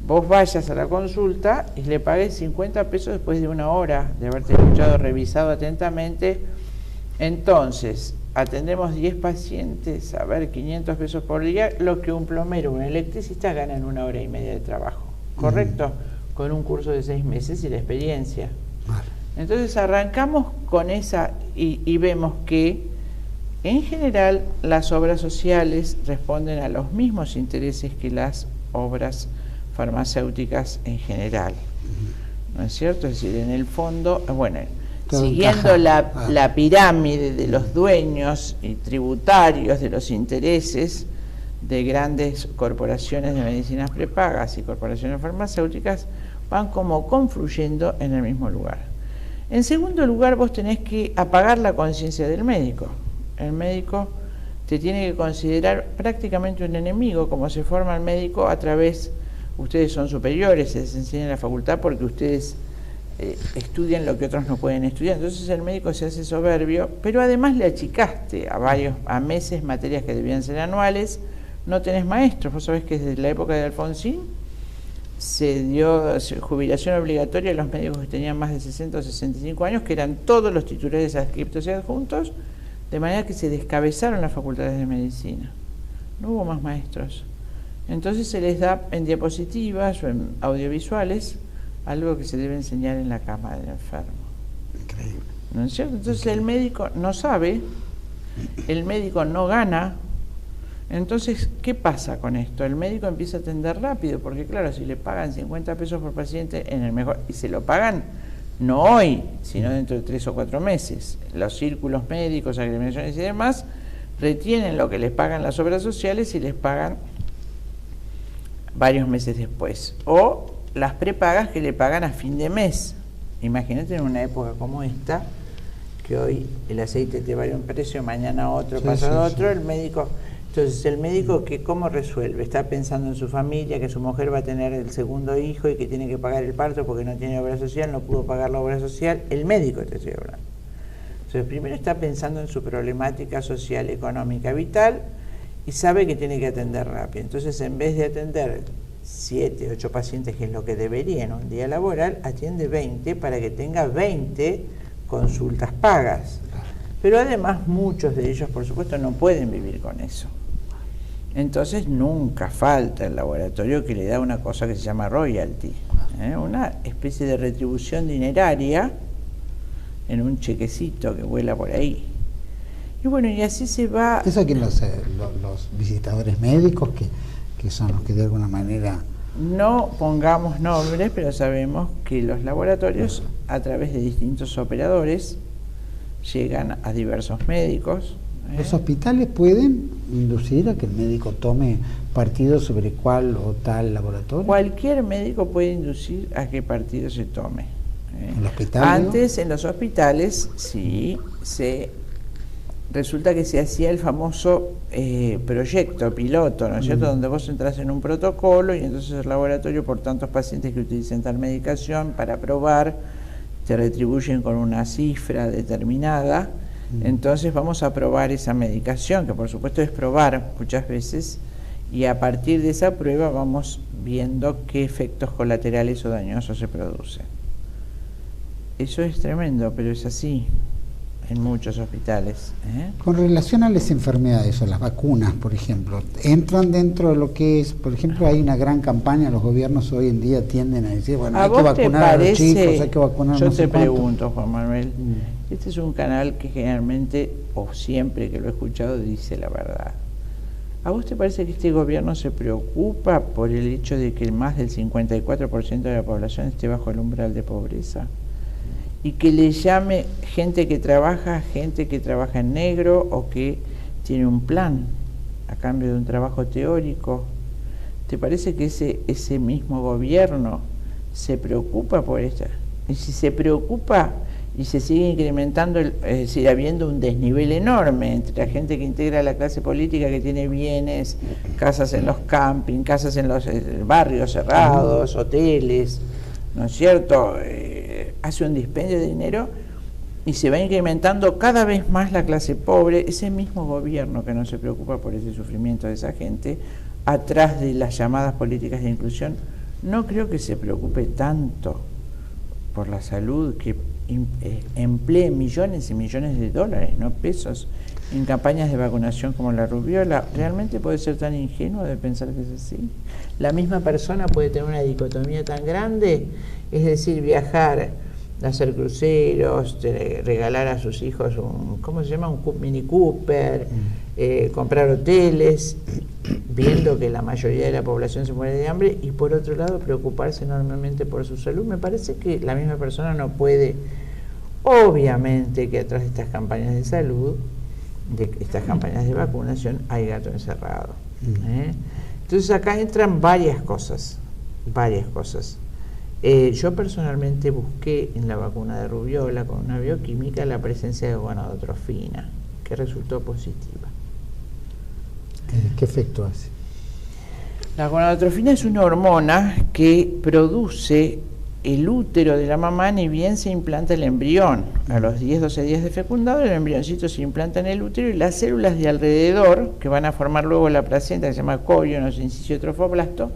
vos vayas a la consulta y le pagues 50 pesos después de 1 hora de haberte escuchado, revisado atentamente. Entonces, atendemos 10 pacientes, a ver, 500 pesos por día, lo que un plomero o un electricista gana en 1 hora y media de trabajo, ¿correcto? Con un curso de 6 meses y la experiencia. Entonces arrancamos con esa y vemos que en general las obras sociales responden a los mismos intereses que las obras farmacéuticas en general, ¿no es cierto? Es decir, en el fondo, bueno, siguiendo la pirámide de los dueños y tributarios de los intereses de grandes corporaciones de medicinas prepagas y corporaciones farmacéuticas, van como confluyendo en el mismo lugar. En segundo lugar, vos tenés que apagar la conciencia del médico. El médico te tiene que considerar prácticamente un enemigo, como se forma el médico a través, ustedes son superiores, se les enseña en la facultad porque ustedes estudian lo que otros no pueden estudiar. Entonces el médico se hace soberbio, pero además le achicaste a meses materias que debían ser anuales, no tenés maestros. Vos sabés que desde la época de Alfonsín se dio jubilación obligatoria a los médicos que tenían más de 60 o 65 años, que eran todos los titulares adscriptos y adjuntos, de manera que se descabezaron las facultades de medicina. No hubo más maestros. Entonces se les da en diapositivas o en audiovisuales algo que se debe enseñar en la cama del enfermo. Increíble. ¿No es cierto? Entonces el médico no sabe, el médico no gana. Entonces, ¿qué pasa con esto? El médico empieza a atender rápido, porque claro, si le pagan 50 pesos por paciente, en el mejor, y se lo pagan no hoy, sino dentro de 3 o 4 meses. Los círculos médicos, agremiaciones y demás, retienen lo que les pagan las obras sociales y les pagan varios meses después. O las prepagas que le pagan a fin de mes. Imagínate en una época como esta, que hoy el aceite te vale un precio, mañana otro, pasado otro, el médico... Entonces, el médico, que ¿cómo resuelve? Está pensando en su familia, que su mujer va a tener el segundo hijo y que tiene que pagar el parto porque no tiene obra social, no pudo pagar la obra social. El médico te estoy hablando. Entonces, primero está pensando en su problemática social, económica, vital, y sabe que tiene que atender rápido. Entonces, en vez de atender 7, 8 pacientes, que es lo que debería en un día laboral, atiende 20 para que tenga 20 consultas pagas. Pero además muchos de ellos, por supuesto, no pueden vivir con eso. Entonces nunca falta el laboratorio que le da una cosa que se llama royalty, una especie de retribución dineraria en un chequecito que vuela por ahí. Y bueno, y así se va... Eso aquí los visitadores médicos, que son los que de alguna manera... No pongamos nombres, pero sabemos que los laboratorios, a través de distintos operadores, llegan a diversos médicos. ¿Los hospitales pueden inducir a que el médico tome partido sobre cuál o tal laboratorio? Cualquier médico puede inducir a qué partido se tome. ¿En el hospital? Antes, en los hospitales, sí, resulta que se hacía el famoso proyecto piloto, ¿no es cierto?, donde vos entras en un protocolo y entonces el laboratorio, por tantos pacientes que utilicen tal medicación para probar, te retribuyen con una cifra determinada. Entonces vamos a probar esa medicación, que por supuesto es probar muchas veces, y a partir de esa prueba vamos viendo qué efectos colaterales o dañosos se producen. Eso es tremendo, pero es así en muchos hospitales. Con relación a las enfermedades o las vacunas, por ejemplo, ¿entran dentro de lo que es, por ejemplo, hay una gran campaña, los gobiernos hoy en día tienden a decir, bueno, hay que vacunar a los chicos, hay que vacunar a yo no sé te cuánto? pregunto, Juan Manuel, este es un canal que generalmente, o siempre que lo he escuchado, dice la verdad. ¿A vos te parece que este gobierno se preocupa por el hecho de que más del 54% de la población esté bajo el umbral de pobreza? Y que le llame gente que trabaja en negro o que tiene un plan a cambio de un trabajo teórico. ¿Te parece que ese mismo gobierno se preocupa por esto? Y si se preocupa y se sigue incrementando, sigue habiendo un desnivel enorme entre la gente que integra la clase política, que tiene bienes, casas en los campings, casas en los barrios cerrados, hoteles, ¿no es cierto?, hace un dispendio de dinero y se va incrementando cada vez más la clase pobre. Ese mismo gobierno que no se preocupa por ese sufrimiento de esa gente, atrás de las llamadas políticas de inclusión, no creo que se preocupe tanto por la salud, que emplee millones y millones de dólares, no pesos, en campañas de vacunación como la rubiola. ¿Realmente puede ser tan ingenuo de pensar que es así? La misma persona puede tener una dicotomía tan grande, es decir, viajar, hacer cruceros, regalar a sus hijos un, ¿cómo se llama?, un Mini Cooper, comprar hoteles, viendo que la mayoría de la población se muere de hambre, y por otro lado preocuparse enormemente por su salud. Me parece que la misma persona no puede, obviamente que atrás de estas campañas de salud, de estas campañas de vacunación, hay gato encerrado. Entonces acá entran varias cosas. Yo personalmente busqué en la vacuna de rubiola con una bioquímica la presencia de gonadotrofina, que resultó positiva. ¿Qué efecto hace? La gonadotrofina es una hormona que produce el útero de la mamá ni bien se implanta el embrión. A los 10-12 días de fecundado, el embrioncito se implanta en el útero y las células de alrededor, que van a formar luego la placenta, que se llama corionos, inciso trofoblasto,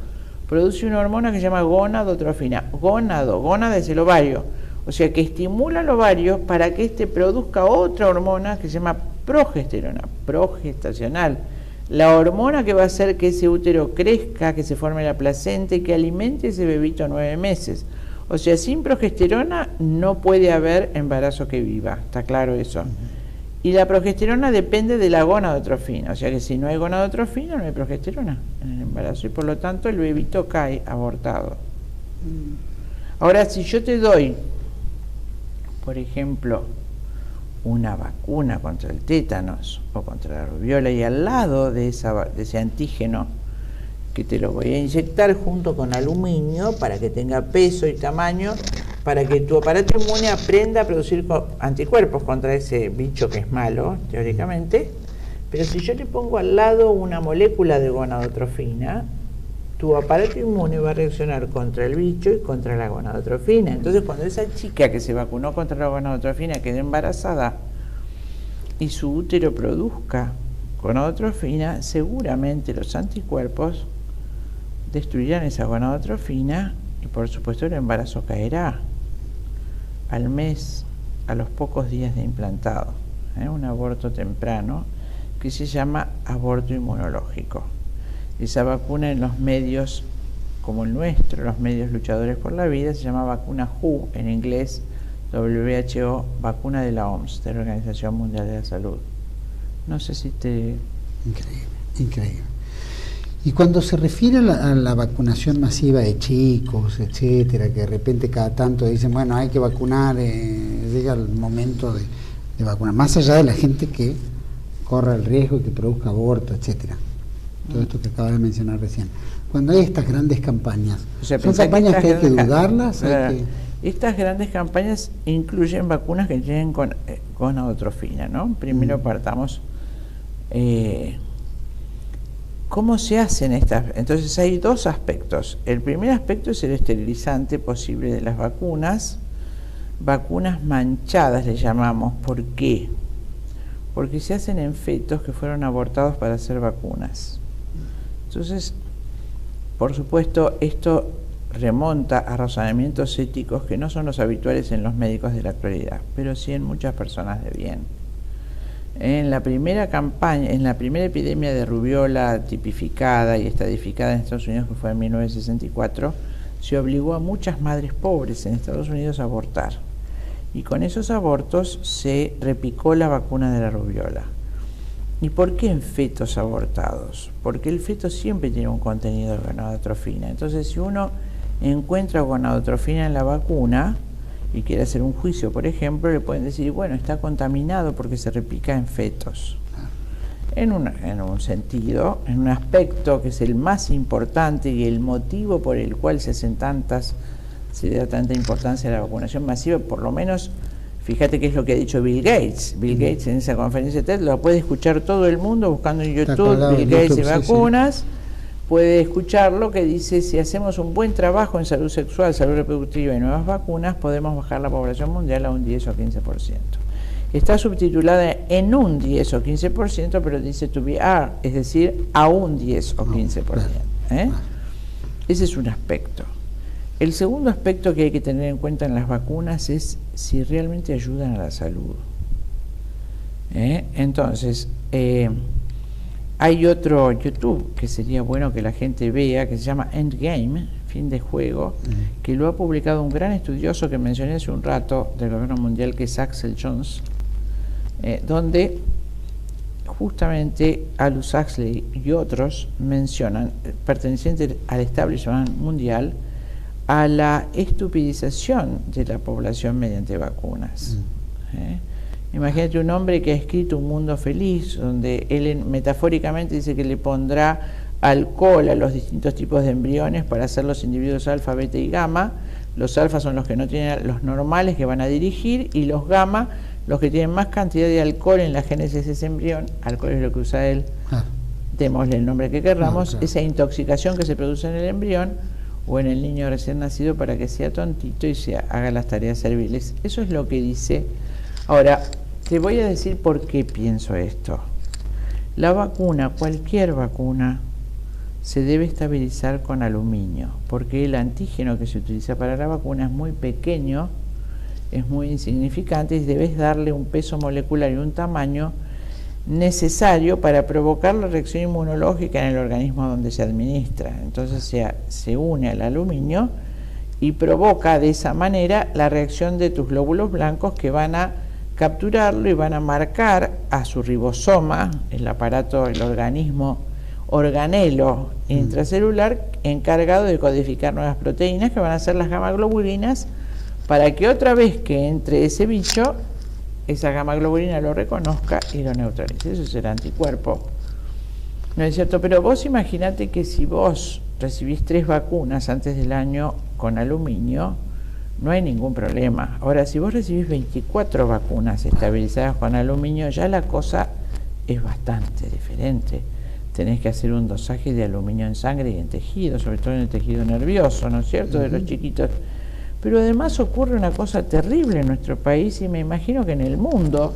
produce una hormona que se llama gonadotrofina. Gónada es el ovario. O sea que estimula el ovario para que éste produzca otra hormona que se llama progesterona, progestacional. La hormona que va a hacer que ese útero crezca, que se forme la placenta y que alimente ese bebito a 9 meses. O sea, sin progesterona no puede haber embarazo que viva, está claro eso. Y la progesterona depende de la gonadotrofina, o sea que si no hay gonadotrofina no hay progesterona en el embarazo y por lo tanto el bebito cae abortado. Ahora, si yo te doy, por ejemplo, una vacuna contra el tétanos o contra la rubiola y al lado de ese antígeno que te lo voy a inyectar junto con aluminio para que tenga peso y tamaño, para que tu aparato inmune aprenda a producir anticuerpos contra ese bicho que es malo, teóricamente. Pero si yo le pongo al lado una molécula de gonadotrofina, tu aparato inmune va a reaccionar contra el bicho y contra la gonadotrofina. Entonces, cuando esa chica que se vacunó contra la gonadotrofina quede embarazada y su útero produzca gonadotrofina, seguramente los anticuerpos destruirán esa gonadotrofina y por supuesto el embarazo caerá al mes, a los pocos días de implantado. Un aborto temprano que se llama aborto inmunológico. Esa vacuna en los medios como el nuestro, los medios luchadores por la vida, se llama vacuna WHO, en inglés WHO, vacuna de la OMS, de la Organización Mundial de la Salud. No sé si te... Increíble, increíble. Y cuando se refiere a la vacunación masiva de chicos, etcétera, que de repente cada tanto dicen, bueno, hay que vacunar, llega el momento de vacunar, más allá de la gente que corra el riesgo y que produzca aborto, etcétera. Todo esto que acabas de mencionar recién. Cuando hay estas grandes campañas, o sea, ¿son campañas que hay que dudarlas? Estas grandes campañas incluyen vacunas que tienen gonadotrofina, ¿no? Primero partamos... ¿Cómo se hacen estas? Entonces hay dos aspectos. El primer aspecto es el esterilizante posible de las vacunas. Vacunas manchadas le llamamos. ¿Por qué? Porque se hacen en fetos que fueron abortados para hacer vacunas. Entonces, por supuesto, esto remonta a razonamientos éticos que no son los habituales en los médicos de la actualidad, pero sí en muchas personas de bien. En la primera campaña, en la primera epidemia de rubiola tipificada y estadificada en Estados Unidos, que fue en 1964, se obligó a muchas madres pobres en Estados Unidos a abortar. Y con esos abortos se repicó la vacuna de la rubiola. ¿Y por qué en fetos abortados? Porque el feto siempre tiene un contenido de gonadotrofina. Entonces, si uno encuentra gonadotrofina en la vacuna y quiere hacer un juicio, por ejemplo, le pueden decir, bueno, está contaminado porque se replica en fetos. En un sentido, en un aspecto que es el más importante y el motivo por el cual se da tanta importancia a la vacunación masiva, por lo menos, fíjate qué es lo que ha dicho Bill Gates. Bill Gates en esa conferencia TED lo puede escuchar todo el mundo buscando en YouTube Bill Gates y vacunas. Sí. Puede escuchar lo que dice, si hacemos un buen trabajo en salud sexual, salud reproductiva y nuevas vacunas, podemos bajar la población mundial a un 10 o 15%. Está subtitulada en un 10 o 15%, pero dice to be are, es decir, a un 10 o 15%. Ese es un aspecto. El segundo aspecto que hay que tener en cuenta en las vacunas es si realmente ayudan a la salud. Entonces, hay otro YouTube que sería bueno que la gente vea, que se llama Endgame, fin de juego, que lo ha publicado un gran estudioso que mencioné hace un rato del gobierno mundial, que es Axel Jones, donde justamente Aldous Huxley y otros mencionan, pertenecientes al establishment mundial, a la estupidización de la población mediante vacunas. Imagínate un hombre que ha escrito Un Mundo Feliz, donde él metafóricamente dice que le pondrá alcohol a los distintos tipos de embriones para hacer los individuos alfa, beta y gamma. Los alfa son los que no tienen, los normales que van a dirigir, y los gamma, los que tienen más cantidad de alcohol en la génesis de ese embrión. Alcohol es lo que usa él, démosle el nombre que querramos, claro. Esa intoxicación que se produce en el embrión o en el niño recién nacido para que sea tontito y se haga las tareas serviles. Eso es lo que dice. Ahora, te voy a decir por qué pienso esto. La vacuna, cualquier vacuna, se debe estabilizar con aluminio, porque el antígeno que se utiliza para la vacuna es muy pequeño, es muy insignificante, y debes darle un peso molecular y un tamaño necesario para provocar la reacción inmunológica en el organismo donde se administra. Entonces se une al aluminio y provoca de esa manera la reacción de tus glóbulos blancos, que van a capturarlo y van a marcar a su ribosoma, el aparato, el organismo organelo intracelular encargado de codificar nuevas proteínas, que van a ser las gamaglobulinas, para que otra vez que entre ese bicho, esa gamaglobulina lo reconozca y lo neutralice. Eso es el anticuerpo. No es cierto, pero vos imaginate que si vos recibís 3 vacunas antes del año con aluminio, no hay ningún problema. Ahora, si vos recibís 24 vacunas estabilizadas con aluminio, ya la cosa es bastante diferente. Tenés que hacer un dosaje de aluminio en sangre y en tejido, sobre todo en el tejido nervioso, ¿no es cierto?, de los chiquitos. Pero además ocurre una cosa terrible en nuestro país y me imagino que en el mundo,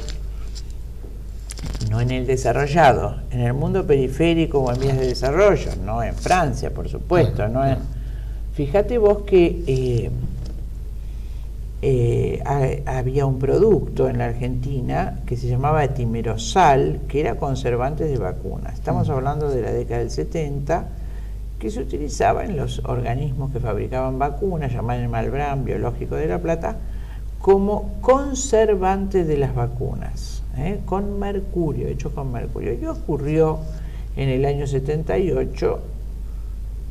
no en el desarrollado, en el mundo periférico o en vías de desarrollo, no en Francia, por supuesto. Fíjate vos que había un producto en la Argentina que se llamaba etimerosal, que era conservante de vacunas. Estamos hablando de la década del 70, que se utilizaba en los organismos que fabricaban vacunas, llamaban el Malbrán Biológico de La Plata, como conservante de las vacunas, con mercurio, hecho con mercurio. Y ocurrió en el año 78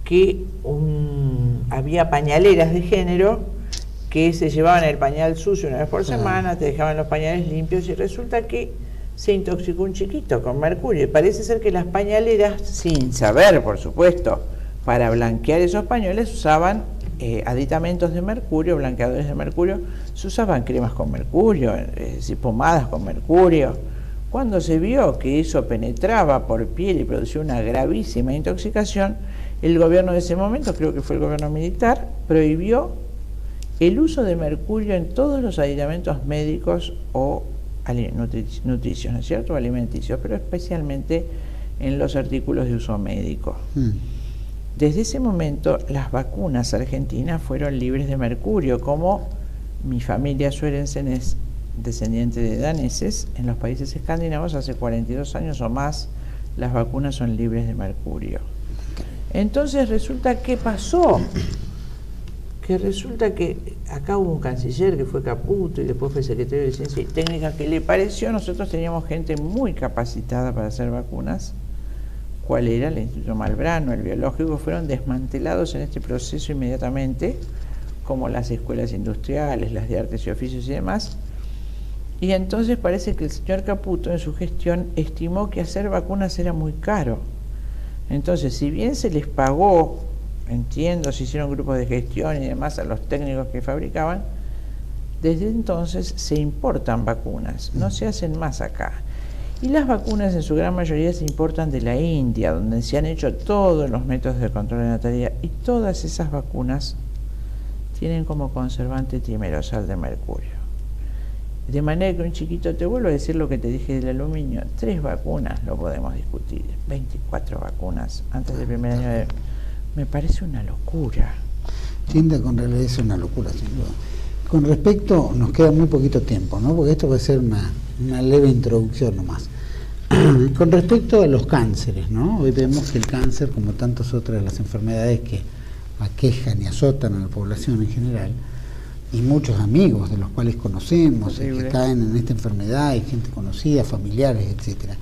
que había pañaleras de género que se llevaban el pañal sucio una vez por semana, te dejaban los pañales limpios, y resulta que se intoxicó un chiquito con mercurio. Y parece ser que las pañaleras, sin saber, por supuesto, para blanquear esos pañales usaban aditamentos de mercurio, blanqueadores de mercurio, se usaban cremas con mercurio, es decir, pomadas con mercurio. Cuando se vio que eso penetraba por piel y producía una gravísima intoxicación, el gobierno de ese momento, creo que fue el gobierno militar, prohibió el uso de mercurio en todos los aditamentos médicos o nutricios, ¿no es cierto?, o alimenticios, pero especialmente en los artículos de uso médico. Desde ese momento, las vacunas argentinas fueron libres de mercurio. Como mi familia Suerensen es descendiente de daneses, en los países escandinavos hace 42 años o más las vacunas son libres de mercurio. Entonces resulta que pasó, que resulta que acá hubo un canciller que fue Caputo y después fue secretario de Ciencia y Técnica, que le pareció, nosotros teníamos gente muy capacitada para hacer vacunas. ¿Cuál era? El Instituto Malbrán, el biológico, fueron desmantelados en este proceso inmediatamente, como las escuelas industriales, las de artes y oficios y demás. Y entonces parece que el señor Caputo en su gestión estimó que hacer vacunas era muy caro. Entonces, si bien se les pagó, entiendo, se hicieron grupos de gestión y demás a los técnicos que fabricaban, desde entonces se importan vacunas, no se hacen más acá. Y las vacunas en su gran mayoría se importan de la India, donde se han hecho todos los métodos de control de natalidad, y todas esas vacunas tienen como conservante timerosal de mercurio. De manera que un chiquito, te vuelvo a decir lo que te dije del aluminio, 3 vacunas lo podemos discutir, 24 vacunas antes del primer año de... Me parece una locura. Tinda, con realidad es una locura, sin duda. Con respecto, nos queda muy poquito tiempo, ¿no?, porque esto va a ser una leve introducción nomás. Con respecto a los cánceres, ¿no?, hoy vemos que el cáncer, como tantas otras de las enfermedades que aquejan y azotan a la población en general, y muchos amigos de los cuales conocemos que caen en esta enfermedad, y gente conocida, familiares, etcétera.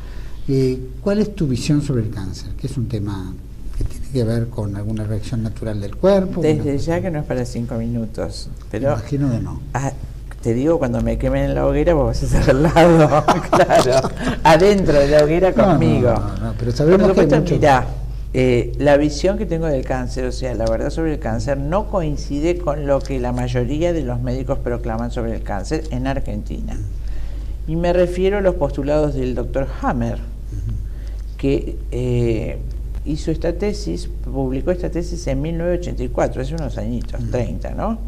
¿Cuál es tu visión sobre el cáncer? Que es un tema que tiene que ver con alguna reacción natural del cuerpo. Desde ya que no es para 5 minutos, pero... Imagino que no. Te digo, cuando me quemen en la hoguera, vos vas a estar al lado, claro, adentro de la hoguera conmigo. No, pero sabemos que hay mucho... Mirá, la visión que tengo del cáncer, o sea, la verdad sobre el cáncer, no coincide con lo que la mayoría de los médicos proclaman sobre el cáncer en Argentina. Y me refiero a los postulados del doctor Hammer, que hizo esta tesis, publicó esta tesis en 1984, hace unos añitos, 30, ¿no?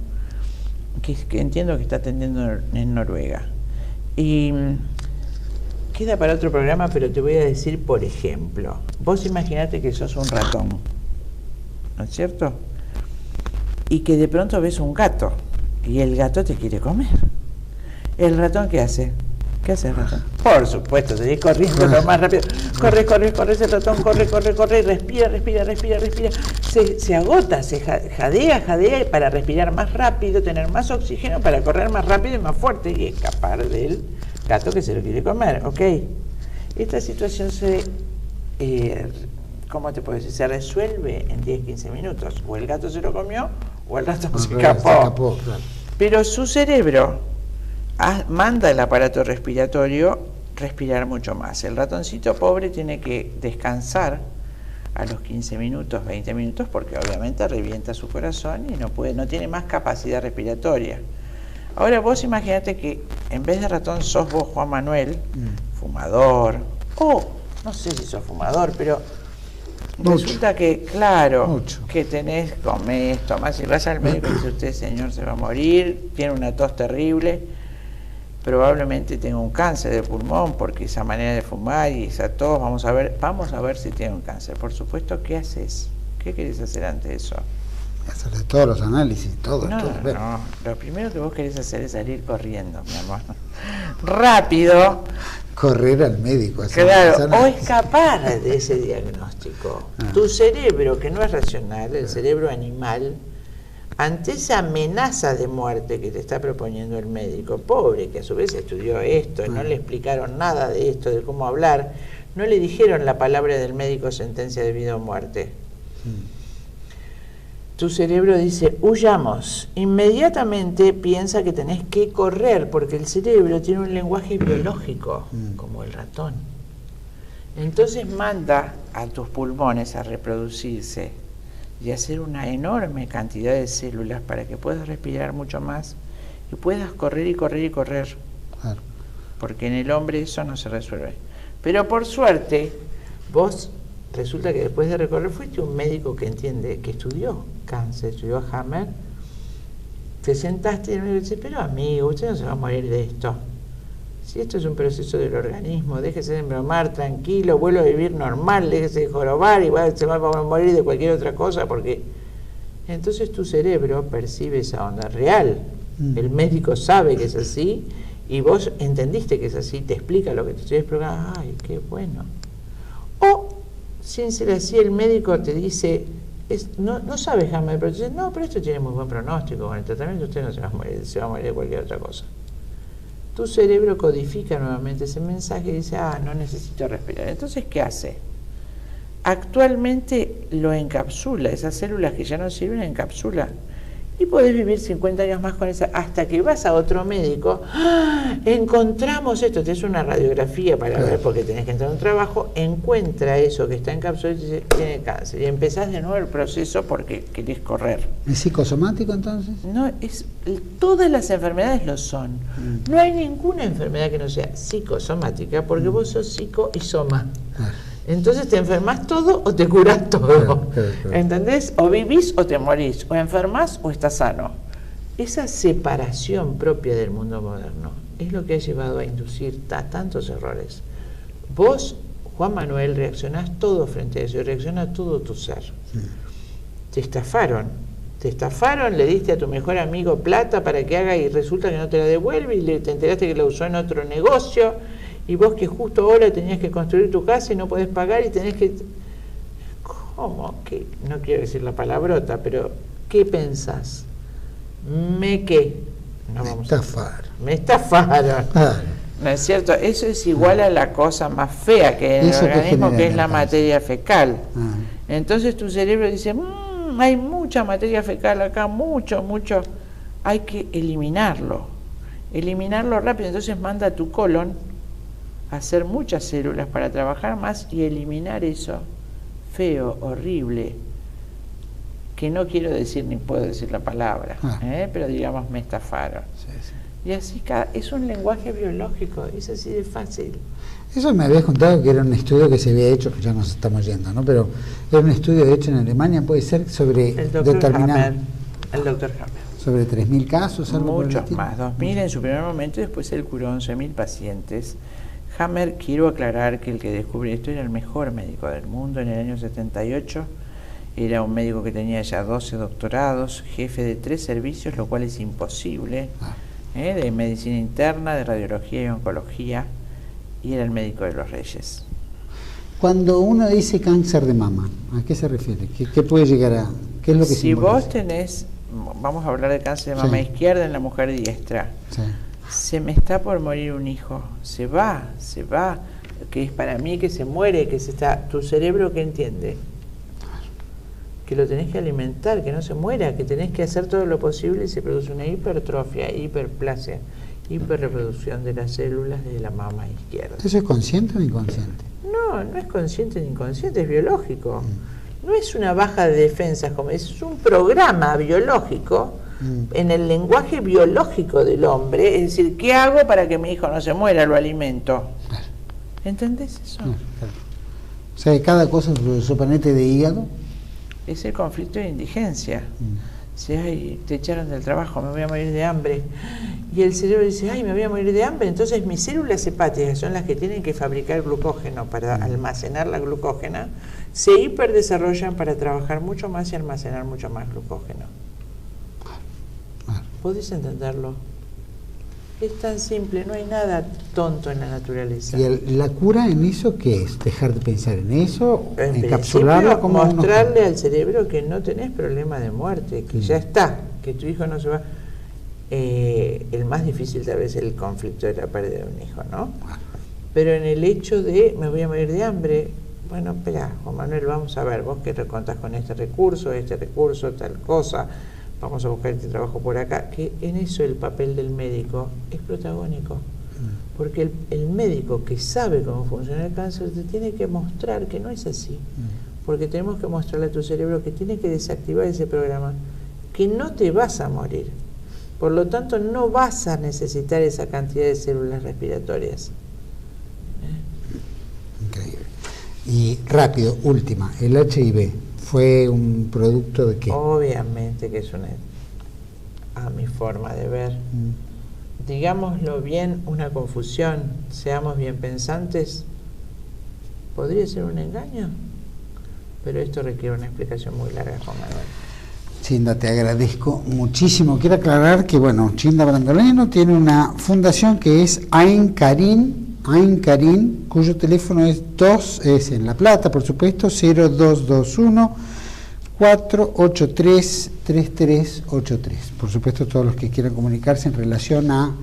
Que entiendo que está atendiendo en Noruega. Y queda para otro programa, pero te voy a decir, por ejemplo, vos imaginate que sos un ratón, ¿no es cierto? Y que de pronto ves un gato, y el gato te quiere comer. ¿El ratón qué hace? ¿Qué hace el ratón? Por supuesto, seguís corriendo lo más rápido. Corre, ese ratón, corre, respira. Se agota, se jadea para respirar más rápido, tener más oxígeno, para correr más rápido y más fuerte y escapar del gato que se lo quiere comer, ¿ok? Esta situación ¿cómo te puedo decir? Se resuelve en 10-15 minutos. O el gato se lo comió o el ratón se escapó. Claro. Pero su cerebro manda el aparato respiratorio respirar mucho más. El ratoncito pobre tiene que descansar a los 15 minutos, 20 minutos, porque obviamente revienta su corazón y no tiene más capacidad respiratoria. Ahora vos imagínate que en vez de ratón sos vos, Juan Manuel, fumador, o no sé si sos fumador, pero resulta que, claro, que comés, tomás y vas al médico y dice: usted, señor, se va a morir, tiene una tos terrible, probablemente tenga un cáncer de pulmón porque esa manera de fumar y esa tos, vamos a ver si tiene un cáncer. Por supuesto, ¿qué haces? ¿Qué querés hacer ante eso? Hacerle todos los análisis, todo. No, lo primero que vos querés hacer es salir corriendo, mi amor. Rápido. Correr al médico. Claro, o escapar de ese diagnóstico. Tu cerebro, que no es racional, el cerebro animal, ante esa amenaza de muerte que te está proponiendo el médico, pobre, que a su vez estudió esto, no le explicaron nada de esto, de cómo hablar, no le dijeron la palabra del médico sentencia de vida o muerte. Tu cerebro dice: huyamos. Inmediatamente piensa que tenés que correr, porque el cerebro tiene un lenguaje biológico, como el ratón. Entonces manda a tus pulmones a reproducirse y hacer una enorme cantidad de células para que puedas respirar mucho más y puedas correr y correr y correr. Claro. Porque en el hombre eso no se resuelve. Pero por suerte, vos resulta que después de recorrer fuiste un médico que entiende, que estudió cáncer, estudió Hammer, te sentaste y el médico dice: pero amigo, usted no se va a morir de esto. Si esto es un proceso del organismo, déjese de embromar, tranquilo, vuelva a vivir normal, déjese de jorobar, igual se va a morir de cualquier otra cosa, porque entonces tu cerebro percibe esa onda real. El médico sabe que es así y vos entendiste que es así, te explica lo que te estoy explicando. Ay, qué bueno. O sin ser así, el médico te dice: no sabes jamás, pero te dice: no, pero esto tiene muy buen pronóstico, con el tratamiento usted no se va a morir, se va a morir de cualquier otra cosa. Tu cerebro codifica nuevamente ese mensaje y dice: no necesito respirar. Entonces, ¿qué hace? Actualmente lo encapsula, esas células que ya no sirven, encapsula. Y podés vivir 50 años más con esa, hasta que vas a otro médico. Encontramos esto, te hace una radiografía para ver, porque tenés que entrar a un trabajo, encuentra eso que está encapsulado y dice: tiene cáncer. Y empezás de nuevo el proceso porque querés correr. ¿Es psicosomático entonces? No, todas las enfermedades lo son. No hay ninguna enfermedad que no sea psicosomática, porque vos sos psico y soma. Entonces te enfermas todo o te curás todo. Claro. ¿Entendés? O vivís o te morís, o enfermas o estás sano. Esa separación propia del mundo moderno es lo que ha llevado a inducir tantos errores. Vos, Juan Manuel, reaccionás todo frente a eso, y reacciona todo tu ser. Te estafaron, le diste a tu mejor amigo plata para que haga y resulta que no te la devuelve y te enteraste que la usó en otro negocio. Y vos que justo ahora tenías que construir tu casa y no podés pagar y tenés que... ¿Cómo? Que no quiero decir la palabrota, pero ¿qué pensás? Me estafaron. ¿No es cierto? Eso es igual a la cosa más fea que hay en el organismo, que es la materia fecal. Entonces tu cerebro dice: hay mucha materia fecal acá, mucho, hay que eliminarlo rápido. Entonces manda a tu colon hacer muchas células para trabajar más y eliminar eso feo, horrible, que no quiero decir ni puedo decir la palabra, pero digamos me estafaron. Y así es un lenguaje biológico, es así de fácil. Eso me habías contado que era un estudio que se había hecho, que ya nos estamos yendo, ¿no? Pero era un estudio hecho en Alemania, puede ser, sobre determinar. El doctor Hammer. Sobre 3.000 casos, algo muchos más, 2.000 en su primer momento, y después él curó 11.000 pacientes. Hammer, quiero aclarar que el que descubrió esto era el mejor médico del mundo en el año 78. Era un médico que tenía ya 12 doctorados, jefe de 3 servicios, lo cual es imposible, de medicina interna, de radiología y oncología, y era el médico de los reyes. Cuando uno dice cáncer de mama, ¿a qué se refiere? ¿Qué puede llegar a...? ¿Qué es lo que si vos tenés, vamos a hablar de cáncer de mama izquierda en la mujer diestra, se me está por morir un hijo, se va, que es para mí que se muere, que se está, tu cerebro que entiende, que lo tenés que alimentar, que no se muera, que tenés que hacer todo lo posible y se produce una hipertrofia, hiperplasia. hiperreproducción de las células de la mama izquierda. ¿Eso es consciente o inconsciente? No, no es consciente ni inconsciente, es biológico. No es una baja de defensas, es un programa biológico en el lenguaje biológico del hombre. Es decir, ¿qué hago para que mi hijo no se muera? Lo alimento. Claro. ¿Entendés eso? Claro. O sea, cada cosa su panete de hígado. Es el conflicto de indigencia. Si ay, te echaron del trabajo, me voy a morir de hambre. Y el cerebro dice, ay, me voy a morir de hambre. Entonces mis células hepáticas, son las que tienen que fabricar glucógeno para almacenar la glucógena, se hiperdesarrollan para trabajar mucho más y almacenar mucho más glucógeno. ¿Podés entenderlo? Es tan simple, no hay nada tonto en la naturaleza. ¿Y la cura en eso qué es? ¿Dejar de pensar en eso? En ¿Encapsularlo? como mostrarle al cerebro que no tenés problema de muerte, que ya está, que tu hijo no se va. El más difícil tal vez es el conflicto de la pérdida de un hijo, ¿no? Pero en el hecho de, me voy a morir de hambre, bueno, espera, Juan Manuel, vamos a ver, vos que contás con este recurso, tal cosa, vamos a buscar este trabajo por acá, que en eso el papel del médico es protagónico. Porque el médico que sabe cómo funciona el cáncer te tiene que mostrar que no es así. Porque tenemos que mostrarle a tu cerebro que tiene que desactivar ese programa, que no te vas a morir. Por lo tanto, no vas a necesitar esa cantidad de células respiratorias. Increíble. Y rápido, última, el HIV fue un producto de qué? Obviamente que es a mi forma de ver, digámoslo bien, una confusión, seamos bien pensantes, podría ser un engaño, pero esto requiere una explicación muy larga, Juan Manuel. Chinda, te agradezco muchísimo. Quiero aclarar que, bueno, Chinda Brandolino tiene una fundación que es Ain Karim, cuyo teléfono es en La Plata, por supuesto, 0221 483 3383. Por supuesto, todos los que quieran comunicarse en relación a,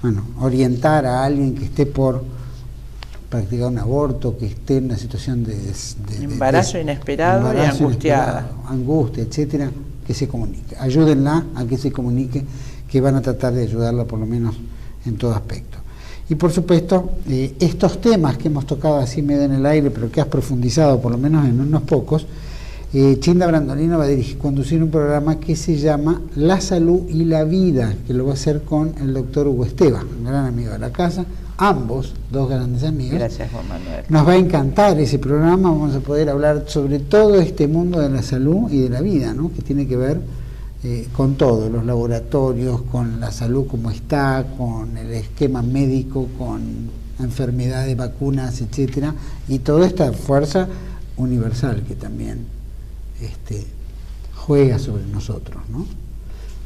bueno, orientar a alguien que esté por practicar un aborto, que esté en una situación de embarazo inesperado y angustiada, angustia, etcétera, que se comunique. Ayúdenla a que se comunique, que van a tratar de ayudarla por lo menos en todo aspecto. Y por supuesto, estos temas que hemos tocado así medio en el aire, pero que has profundizado por lo menos en unos pocos, Chinda Brandolino va a conducir un programa que se llama La Salud y la Vida, que lo va a hacer con el doctor Hugo Esteban, un gran amigo de la casa, ambos, dos grandes amigos. Gracias, Juan Manuel. Nos va a encantar ese programa, vamos a poder hablar sobre todo este mundo de la salud y de la vida, ¿no? Que tiene que ver con todo, los laboratorios, con la salud como está, con el esquema médico, con enfermedades, vacunas, etcétera, y toda esta fuerza universal que también juega sobre nosotros, ¿no?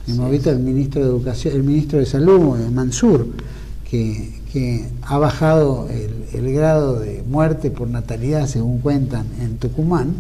Hemos visto al ministro de Educación, el ministro de Salud, Mansur, que ha bajado el grado de muerte por natalidad, según cuentan, en Tucumán,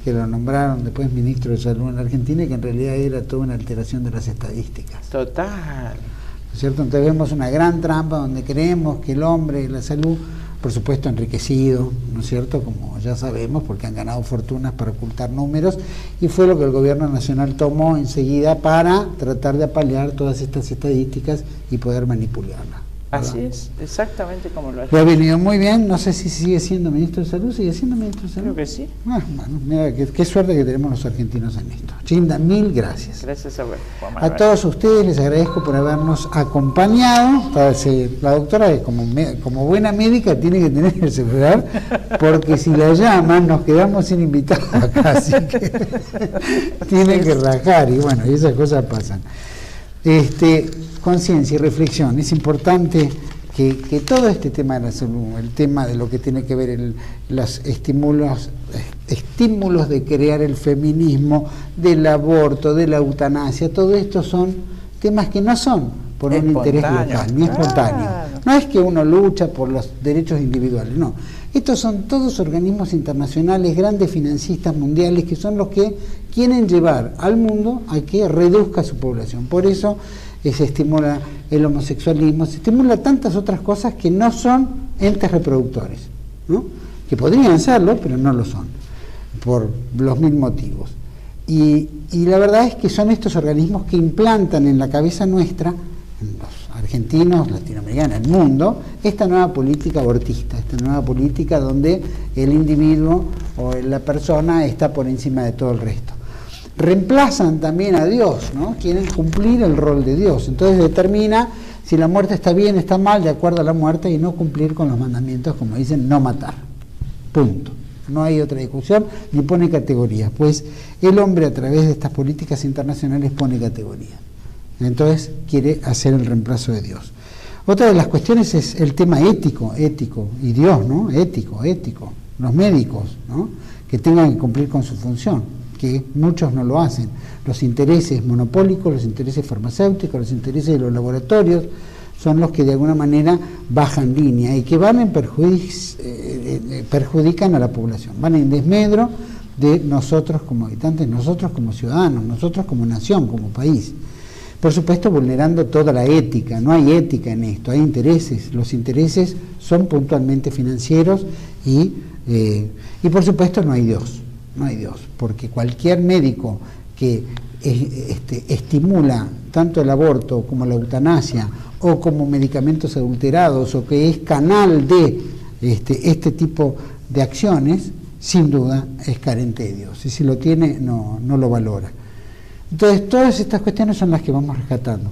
que lo nombraron después ministro de Salud en la Argentina, y que en realidad era toda una alteración de las estadísticas. Total. ¿No es cierto? Entonces vemos una gran trampa donde creemos que el hombre y la salud, por supuesto enriquecido, ¿no es cierto?, como ya sabemos, porque han ganado fortunas para ocultar números, y fue lo que el gobierno nacional tomó enseguida para tratar de apalear todas estas estadísticas y poder manipularlas. Así es, exactamente como lo ha hecho. Le ha venido muy bien, no sé si sigue siendo ministro de Salud, ¿sigue siendo ministro de Salud? Creo que sí. Bueno, mira, qué suerte que tenemos los argentinos en esto. Chinda, mil gracias. Gracias a vos, Juan Manuel. A todos ustedes les agradezco por habernos acompañado. La doctora, como buena médica, tiene que tener el celular, porque si la llaman nos quedamos sin invitados acá, así que tienen que rajar, y bueno, y esas cosas pasan. Conciencia y reflexión. Es importante que todo este tema de la salud, el tema de lo que tiene que ver los estímulos de crear el feminismo, del aborto, de la eutanasia, todo esto son temas que no son por un interés local, ni espontáneo. No es que uno lucha por los derechos individuales, no. Estos son todos organismos internacionales, grandes financistas mundiales, que son los que quieren llevar al mundo a que reduzca su población. Por eso se estimula el homosexualismo, se estimula tantas otras cosas que no son entes reproductores, ¿no? Que podrían serlo, pero no lo son, por los mil motivos. Y la verdad es que son estos organismos que implantan en la cabeza nuestra, en los argentinos, latinoamericanos, el mundo, esta nueva política abortista, esta nueva política donde el individuo o la persona está por encima de todo el resto. Reemplazan también a Dios, ¿no? Quieren cumplir el rol de Dios, entonces determina si la muerte está bien, está mal, de acuerdo a la muerte, y no cumplir con los mandamientos, como dicen, no matar. Punto. No hay otra discusión, ni pone categorías, pues el hombre a través de estas políticas internacionales pone categorías. Entonces quiere hacer el reemplazo de Dios. Otra de las cuestiones es el tema ético, y Dios, ¿no? Ético, los médicos, ¿no? Que tengan que cumplir con su función, que muchos no lo hacen. Los intereses monopólicos, los intereses farmacéuticos, los intereses de los laboratorios, son los que de alguna manera bajan línea y que van en perjudican a la población, van en desmedro de nosotros como habitantes, nosotros como ciudadanos, nosotros como nación, como país. Por supuesto, vulnerando toda la ética. No hay ética en esto, hay intereses. Los intereses son puntualmente financieros y por supuesto no hay Dios, porque cualquier médico que estimula tanto el aborto como la eutanasia o como medicamentos adulterados o que es canal de este tipo de acciones, sin duda es carente de Dios, y si lo tiene no lo valora. Entonces todas estas cuestiones son las que vamos rescatando,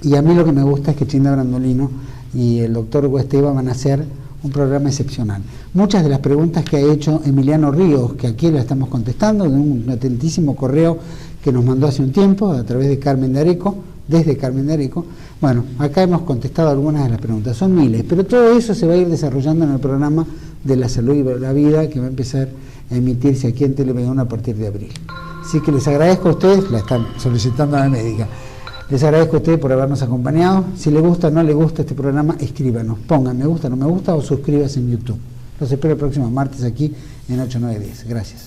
y a mí lo que me gusta es que Chinda Brandolino y el doctor Hugo Esteban van a hacer un programa excepcional. Muchas de las preguntas que ha hecho Emiliano Ríos, que aquí la estamos contestando, de un atentísimo correo que nos mandó hace un tiempo a través de Carmen de Areco, desde Carmen de Areco. Bueno, acá hemos contestado algunas de las preguntas, son miles, pero todo eso se va a ir desarrollando en el programa de la salud y la vida que va a empezar a emitirse aquí en Televisión a partir de abril. Así que les agradezco a ustedes, la están solicitando a la médica. Les agradezco a ustedes por habernos acompañado. Si les gusta o no les gusta este programa, escríbanos, pongan me gusta, no me gusta o suscríbanse en YouTube. Los espero el próximo martes aquí en 8, 9, 10. Gracias.